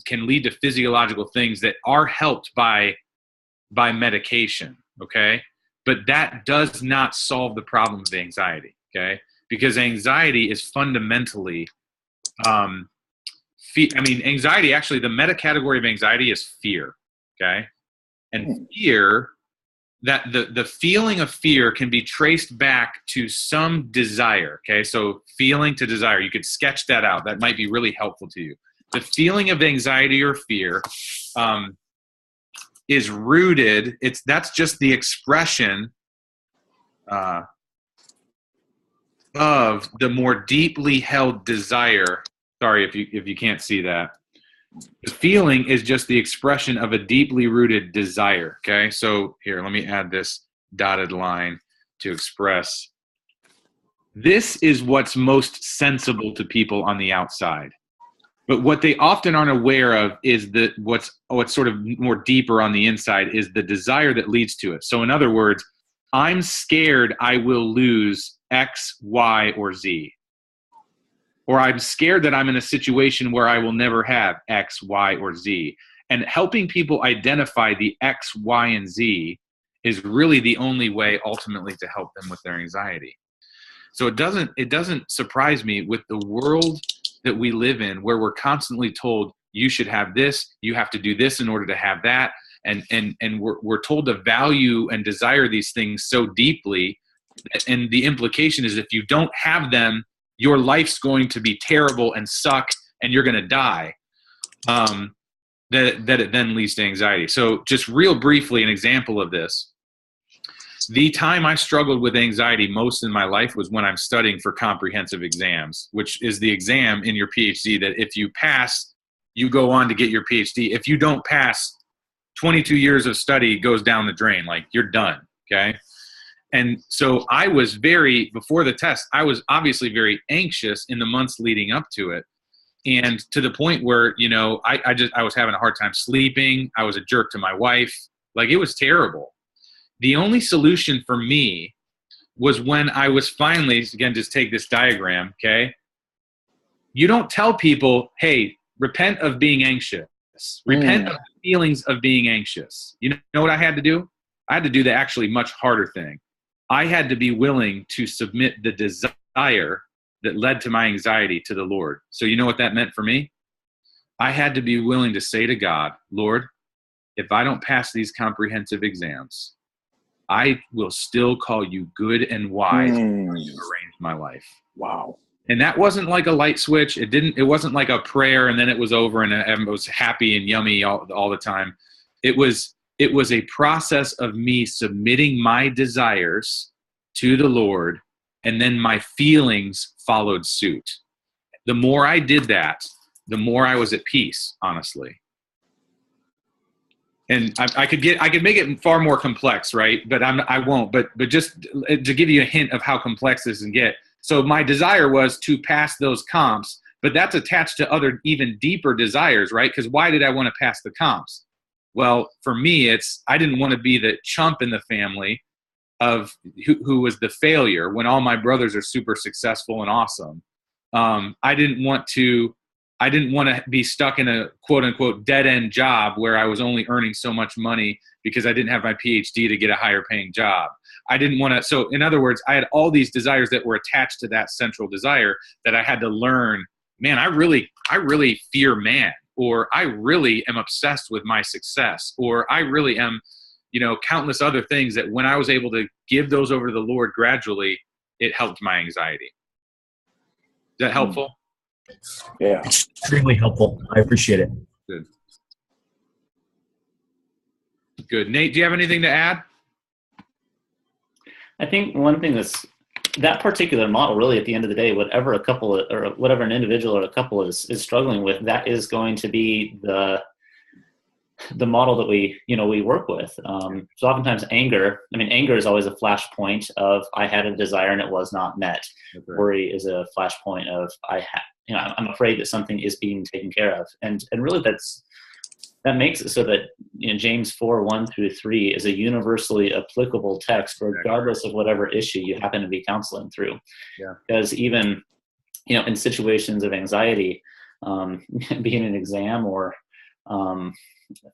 lead to physiological things that are helped by medication, okay? But that does not solve the problem of anxiety, okay? Because anxiety is fundamentally anxiety, actually, the meta category of anxiety is fear, okay? And fear, that the feeling of fear can be traced back to some desire, okay? So feeling to desire, you could sketch that out. That might be really helpful to you. The feeling of anxiety or fear is rooted, that's just the expression of the more deeply held desire. Sorry if you can't see that. The feeling is just the expression of a deeply rooted desire, okay? So here, let me add this dotted line to express. This is what's most sensible to people on the outside. But what they often aren't aware of is that what's sort of more deeper on the inside is the desire that leads to it. So in other words, I'm scared I will lose X, Y, or Z. Or I'm scared that I'm in a situation where I will never have X, Y, or Z. And helping people identify the X, Y, and Z is really the only way ultimately to help them with their anxiety. So it doesn't surprise me with the world that we live in, where we're constantly told you should have this, you have to do this in order to have that. And we're told to value and desire these things so deeply. And the implication is if you don't have them, your life's going to be terrible and suck, and you're going to die. That it then leads to anxiety. So just real briefly, an example of this. The time I struggled with anxiety most in my life was when I'm studying for comprehensive exams, which is the exam in your PhD that if you pass, you go on to get your PhD. If you don't pass, 22 years of study goes down the drain. Like, you're done, okay? And so I was before the test, I was obviously very anxious in the months leading up to it. And to the point where, I was having a hard time sleeping. I was a jerk to my wife. Like, it was terrible. The only solution for me was when I was finally, again, just take this diagram, okay? You don't tell people, hey, repent of being anxious. Repent of the feelings of being anxious. You know what I had to do? I had to do the actually much harder thing. I had to be willing to submit the desire that led to my anxiety to the Lord. So you know what that meant for me? I had to be willing to say to God, Lord, if I don't pass these comprehensive exams, I will still call you good and wise to arrange my life. Wow. And that wasn't like a light switch. It wasn't like a prayer and then it was over and I was happy and yummy all the time. It was a process of me submitting my desires to the Lord, and then my feelings followed suit. The more I did that, the more I was at peace, honestly. And I could make it far more complex, right? But I won't. But just to give you a hint of how complex this can get. So my desire was to pass those comps, but that's attached to other even deeper desires, right? Because why did I want to pass the comps? Well, for me, I didn't want to be the chump in the family of who was the failure when all my brothers are super successful and awesome. I didn't want to be stuck in a quote unquote dead end job where I was only earning so much money because I didn't have my PhD to get a higher paying job. I didn't want to. So in other words, I had all these desires that were attached to that central desire that I had to learn, man, I really fear man, or I really am obsessed with my success, or I really am, countless other things that when I was able to give those over to the Lord gradually, it helped my anxiety. Is that helpful? Yeah. Extremely helpful. I appreciate it. Good. Nate, do you have anything to add? I think one thing that particular model, really, at the end of the day, whatever an individual or a couple is struggling with, that is going to be the model that we work with. So oftentimes anger is always a flashpoint of I had a desire and it was not met. Okay. Worry is a flashpoint of I'm afraid that something is being taken care of. And really that makes it so that James 4:1-3 is a universally applicable text regardless of whatever issue you happen to be counseling through. Yeah. Because even in situations of anxiety, being an exam or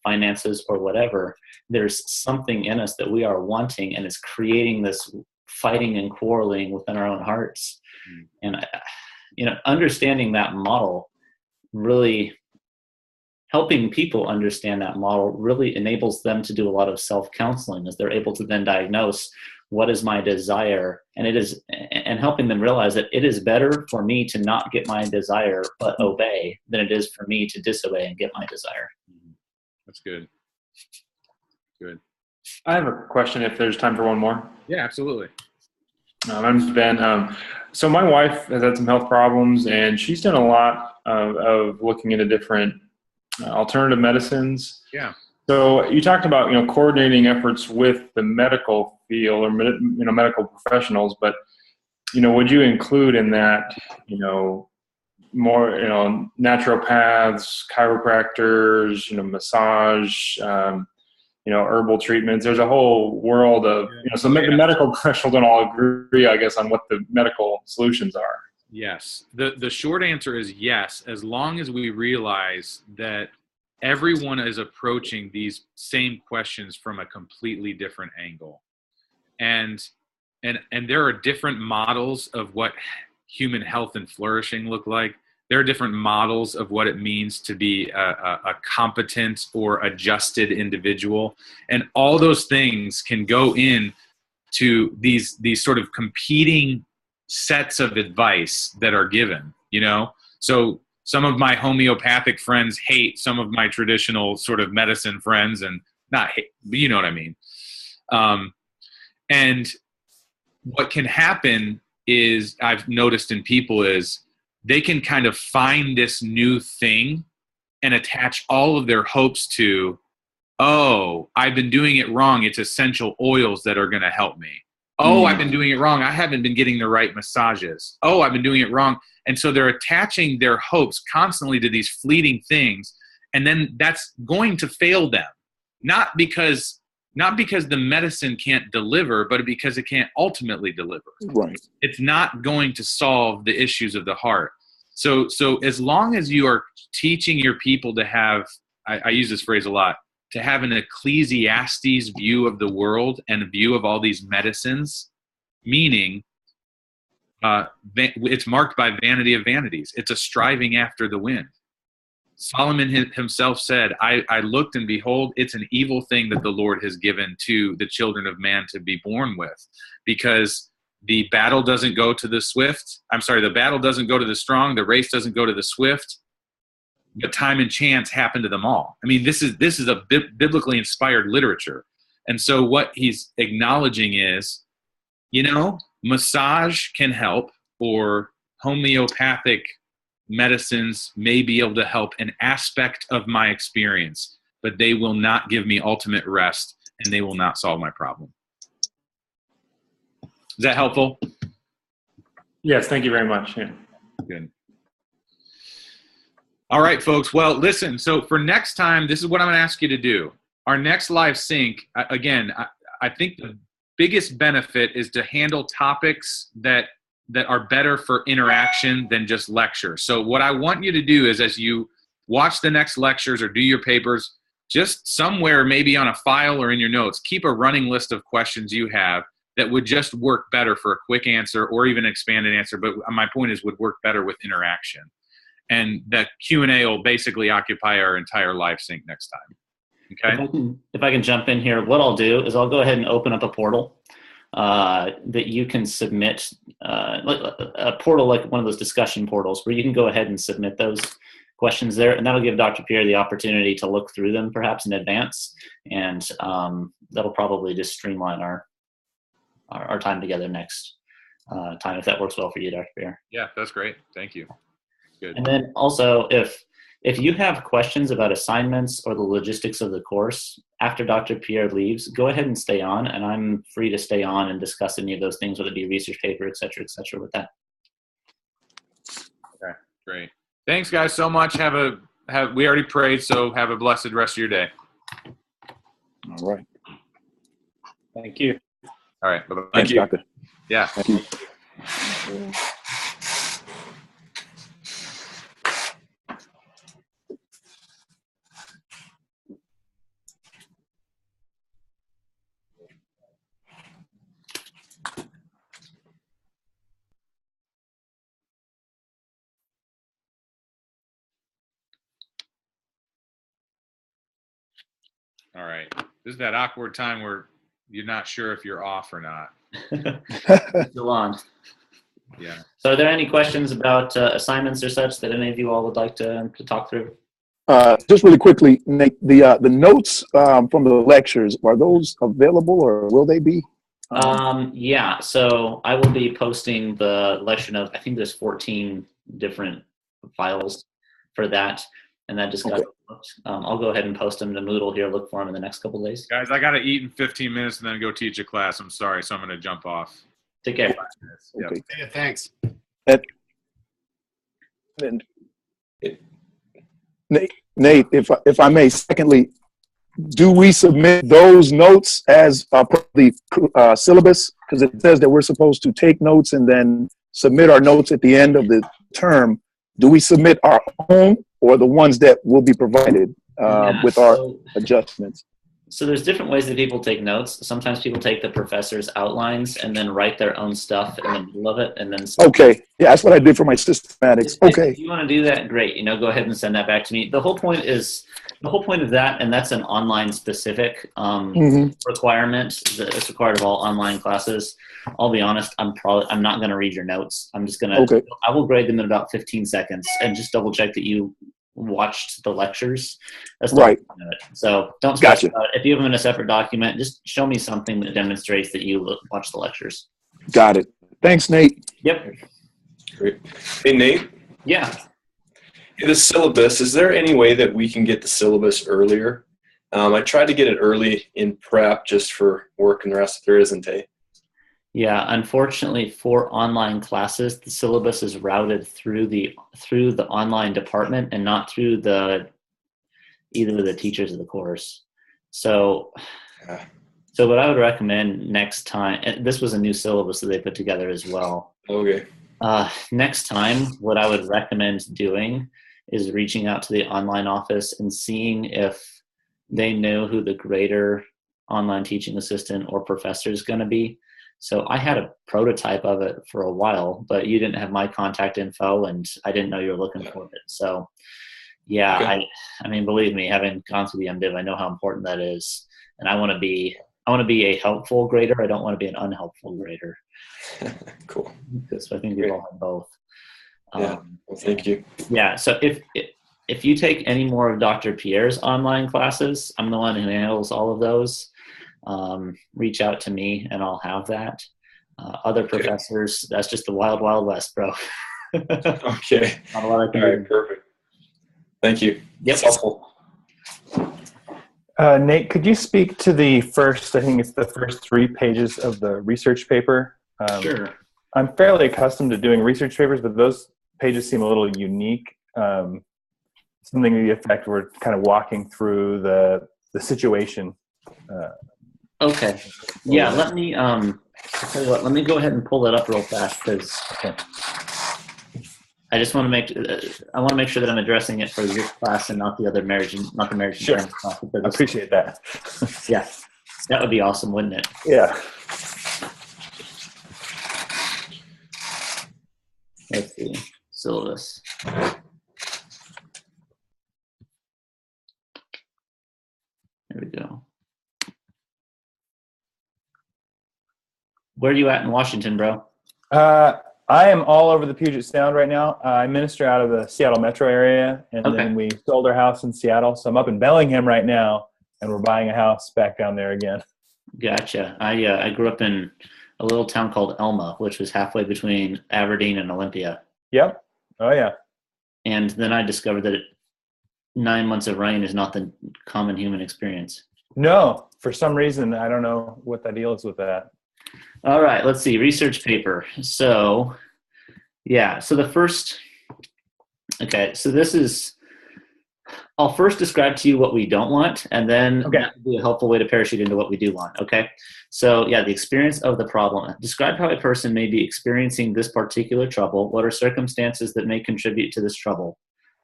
finances or whatever, there's something in us that we are wanting, and it's creating this fighting and quarreling within our own hearts. And understanding that model, really helping people understand that model, really enables them to do a lot of self-counseling, as they're able to then diagnose what is my desire, and helping them realize that it is better for me to not get my desire but obey than it is for me to disobey and get my desire. That's good. Good. I have a question if there's time for one more. Yeah, absolutely. My name's Ben. So my wife has had some health problems, and she's done a lot of looking into different alternative medicines. Yeah. So you talked about coordinating efforts with the medical field or medical professionals, but would you include in that more naturopaths, chiropractors, massage, herbal treatments? There's a whole world of the medical professionals don't all agree, I guess, on what the medical solutions are. Yes. The short answer is yes, as long as we realize that everyone is approaching these same questions from a completely different angle. And there are different models of what human health and flourishing look like. There are different models of what it means to be a competent or adjusted individual. And all those things can go in to these sort of competing sets of advice that are given, So some of my homeopathic friends hate some of my traditional sort of medicine friends, and not hate, but you know what I mean. And what can happen is, I've noticed in people, is they can kind of find this new thing and attach all of their hopes to, oh, I've been doing it wrong. It's essential oils that are going to help me. Oh, I've been doing it wrong. I haven't been getting the right massages. Oh, I've been doing it wrong. And so they're attaching their hopes constantly to these fleeting things. And then that's going to fail them. Not because the medicine can't deliver, but because it can't ultimately deliver. Right. It's not going to solve the issues of the heart. So as long as you are teaching your people to have, I use this phrase a lot, to have an Ecclesiastes view of the world and a view of all these medicines, meaning it's marked by vanity of vanities. It's a striving after the wind. Solomon himself said, I looked and behold, it's an evil thing that the Lord has given to the children of man to be born with, because the battle doesn't go to the swift. The battle doesn't go to the strong. The race doesn't go to the swift. But time and chance happen to them all. I mean, this is a biblically inspired literature. And so what he's acknowledging is, massage can help, or homeopathic medicines may be able to help an aspect of my experience, but they will not give me ultimate rest, and they will not solve my problem. Is that helpful? Yes, thank you very much. Yeah. Good. All right, folks. Well, listen, so for next time, this is what I'm going to ask you to do. Our next live sync, again, I think the biggest benefit is to handle topics that are better for interaction than just lecture. So what I want you to do is, as you watch the next lectures or do your papers, just somewhere, maybe on a file or in your notes, keep a running list of questions you have that would just work better for a quick answer or even expanded answer. But my point is, would work better with interaction. And that Q&A will basically occupy our entire live sync next time. Okay. If I can jump in here, what I'll do is I'll go ahead and open up a portal that you can submit, like a portal like one of those discussion portals where you can go ahead and submit those questions there, and that'll give Dr. Pierre the opportunity to look through them perhaps in advance, and that'll probably just streamline our time together next time, if that works well for you, Dr. Pierre. Yeah, that's great. Thank you. Good. And then also, if you have questions about assignments or the logistics of the course after Dr. Pierre leaves, go ahead and stay on, and I'm free to stay on and discuss any of those things, whether it be a research paper, et cetera, with that. Okay, great. Thanks, guys, so much. We already prayed, so have a blessed rest of your day. All right. Thank you. All right. Bye-bye. Thank you, Doctor. Yeah. Thank you. All right. This is that awkward time where you're not sure if you're off or not. Still on. Yeah. So are there any questions about assignments or such that any of you all would like to talk through? Just really quickly, Nate, the notes from the lectures, are those available, or will they be? Yeah, so I will be posting the lecture notes. I think there's 14 different files for that, and that just got I'll go ahead and post them to Moodle here. Look for them in the next couple of days. Guys, I got to eat in 15 minutes and then go teach a class. I'm sorry, so I'm going to jump off. Take care. Yep. Okay. Yeah, thanks. And Nate, if I may, secondly, do we submit those notes as part of the syllabus? Because it says that we're supposed to take notes and then submit our notes at the end of the term. Do we submit our own or the ones that will be provided with our adjustments? So there's different ways that people take notes. Sometimes people take the professor's outlines and then write their own stuff in the middle of it, and then. Okay, yeah, that's what I did for my systematics. Okay. If you want to do that, great. Go ahead and send that back to me. The whole point of that, and that's an online specific requirement that's required of all online classes. I'll be honest, I'm not going to read your notes. I'm just going to. Okay. I will grade them in about 15 seconds and just double check that you watched the lectures. That's right. So don't stress about it. If you have them in a separate document, just show me something that demonstrates that you watched the lectures. Got it. Thanks, Nate. Yep. Great. Hey, Nate. Yeah. The syllabus, is there any way that we can get the syllabus earlier? I tried to get it early in prep just for work and the rest. There isn't a. Yeah, unfortunately for online classes, the syllabus is routed through the online department and not through either of the teachers of the course. So what I would recommend next time, and this was a new syllabus that they put together as well. Okay. Next time, what I would recommend doing is reaching out to the online office and seeing if they know who the grader, online teaching assistant, or professor is going to be. So I had a prototype of it for a while, but you didn't have my contact info, and I didn't know you were looking for it. So, yeah, Okay. I mean, believe me, having gone through the MDiv, I know how important that is, and I want to be a helpful grader. I don't want to be an unhelpful grader. Cool. So I think we've all had both. Yeah. Well, thank you. Yeah. So if you take any more of Dr. Pierre's online classes, I'm the one who handles all of those. Reach out to me and I'll have that. Other professors, that's just the wild, wild west, bro. Okay. Not a lot I can All do. right. Perfect. Thank you. Yep. That's helpful. Nate, could you speak to the first, I think it's the first 3 pages of the research paper? Sure. I'm fairly accustomed to doing research papers, but those pages seem a little unique. Something to the effect we're kind of walking through the situation. Okay. Yeah, let me I'll tell you what, let me go ahead and pull that up real fast because I just want to make sure that I'm addressing it for this class and not the other marriage and Sure. friends class. I appreciate that. Yeah. That would be awesome, wouldn't it? Yeah. Let's see. Syllabus. There we go. Where are you at in Washington, bro? I am all over the Puget Sound right now. I minister out of the Seattle metro area, and then we sold our house in Seattle. So I'm up in Bellingham right now, and we're buying a house back down there again. Gotcha. I grew up in a little town called Elma, which was halfway between Aberdeen and Olympia. Yep. Oh, yeah. And then I discovered that 9 months of rain is not the common human experience. No, for some reason, I don't know what the deal is with that. All right, let's see. Research paper. So, yeah. So I'll first describe to you what we don't want, and then that would be a helpful way to parachute into what we do want, okay? So, yeah, the experience of the problem. Describe how a person may be experiencing this particular trouble. What are circumstances that may contribute to this trouble?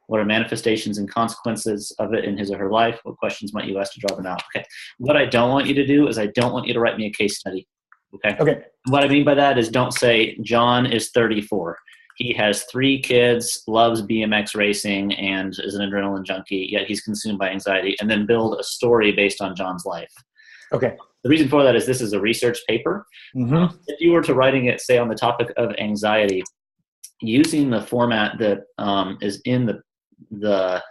What are manifestations and consequences of it in his or her life? What questions might you ask to draw them out? Okay. What I don't want you to do is I don't want you to write me a case study. Okay. What I mean by that is don't say John is 34. He has 3 kids, loves BMX racing, and is an adrenaline junkie, yet he's consumed by anxiety, and then build a story based on John's life. Okay. The reason for that is this is a research paper. Mm-hmm. If you were to writing it, say, on the topic of anxiety, using the format that is in the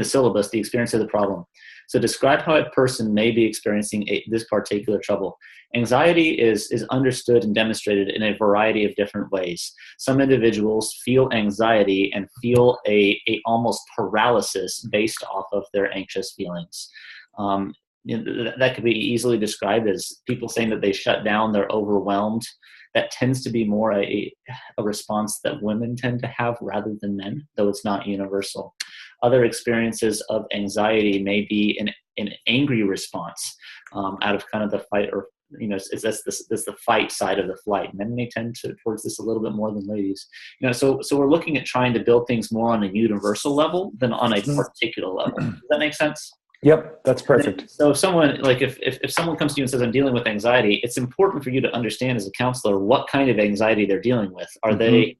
syllabus, the experience of the problem. So describe how a person may be experiencing this particular trouble. Anxiety is understood and demonstrated in a variety of different ways. Some individuals feel anxiety and feel a almost paralysis based off of their anxious feelings. That could be easily described as people saying that they shut down, they're overwhelmed. That tends to be more a response that women tend to have rather than men, though it's not universal. Other experiences of anxiety may be an angry response out of kind of the fight, or that's the fight side of the flight. Men may tend towards this a little bit more than ladies. So we're looking at trying to build things more on a universal level than on a particular level. Does that make sense? Yep, that's perfect. So if someone if someone comes to you and says, I'm dealing with anxiety, it's important for you to understand as a counselor what kind of anxiety they're dealing with. Are they,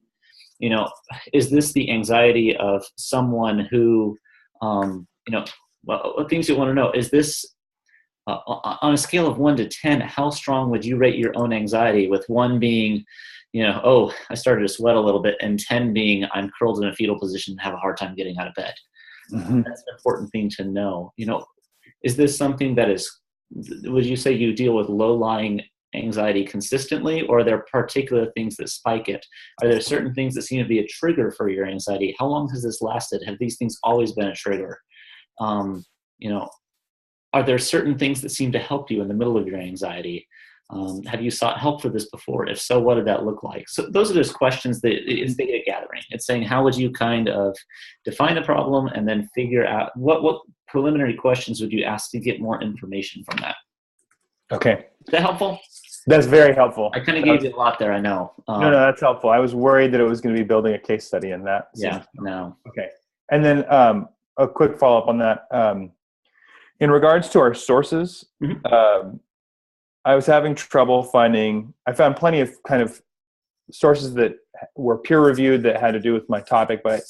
is this the anxiety of someone who, what things you want to know, is this on a scale of 1 to 10, how strong would you rate your own anxiety, with 1 being, oh, I started to sweat a little bit, and 10 being I'm curled in a fetal position and have a hard time getting out of bed. Mm-hmm. That's an important thing to know. Is this something that would you say you deal with low-lying anxiety consistently, or are there particular things that spike it? Are there certain things that seem to be a trigger for your anxiety? How long has this lasted? Have these things always been a trigger? Are there certain things that seem to help you in the middle of your anxiety? Have you sought help for this before? If so, what did that look like? So those are just questions that it's data gathering. It's saying, how would you kind of define the problem and then figure out what preliminary questions would you ask to get more information from that? Okay. Is that helpful? That's very helpful. I kind of gave you a lot there, I know. No, that's helpful. I was worried that it was going to be building a case study in that. Yeah, no. Okay. And then a quick follow-up on that. In regards to our sources, I was having trouble finding. I found plenty of kind of sources that were peer reviewed that had to do with my topic, but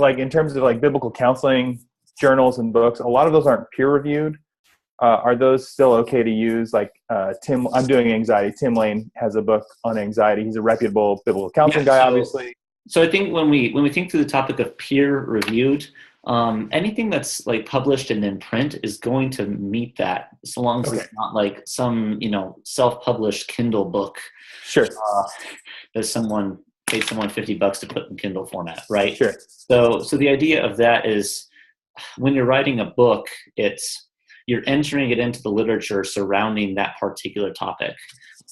like in terms of like biblical counseling journals and books, a lot of those aren't peer reviewed. Are those still okay to use? Like I'm doing anxiety. Tim Lane has a book on anxiety. He's a reputable biblical counseling guy, obviously. So I think when we think through the topic of peer reviewed, anything that's like published and in print is going to meet that, so long as it's not like some self-published Kindle book. Sure. That someone paid someone $50 to put in Kindle format, right? Sure. So the idea of that is when you're writing a book, you're entering it into the literature surrounding that particular topic.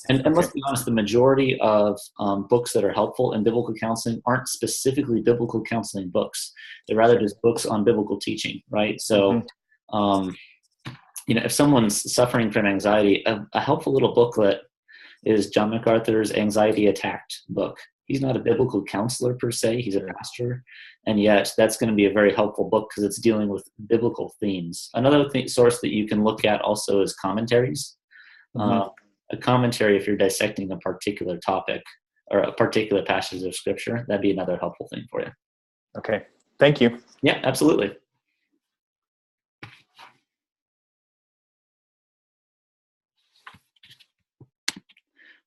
And let's be honest, the majority of books that are helpful in biblical counseling aren't specifically biblical counseling books. They're rather just books on biblical teaching, right? So, if someone's suffering from anxiety, a helpful little booklet is John MacArthur's Anxiety Attacked book. He's not a biblical counselor per se, he's a pastor, and yet that's going to be a very helpful book because it's dealing with biblical themes. Another source that you can look at also is commentaries. A commentary, if you're dissecting a particular topic or a particular passage of scripture, that'd be another helpful thing for you. Okay, thank you. Yeah, absolutely.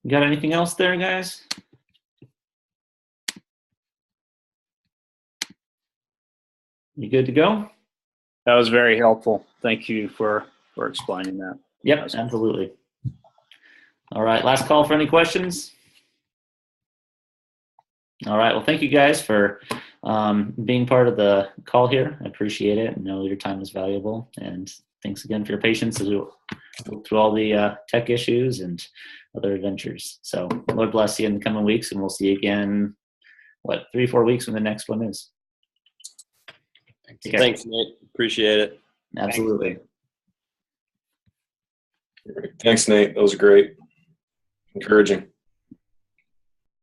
You got anything else there, guys? You good to go? That was very helpful. Thank you for explaining that. Yep, absolutely. All right, last call for any questions. All right, well, thank you guys for being part of the call here. I appreciate it. I know your time is valuable, and thanks again for your patience as we work through all the tech issues and other adventures. So Lord bless you in the coming weeks, and we'll see you again, 3-4 weeks when the next one is. Thanks, Nate. Appreciate it. Absolutely. Thanks, Nate. That was great. Encouraging.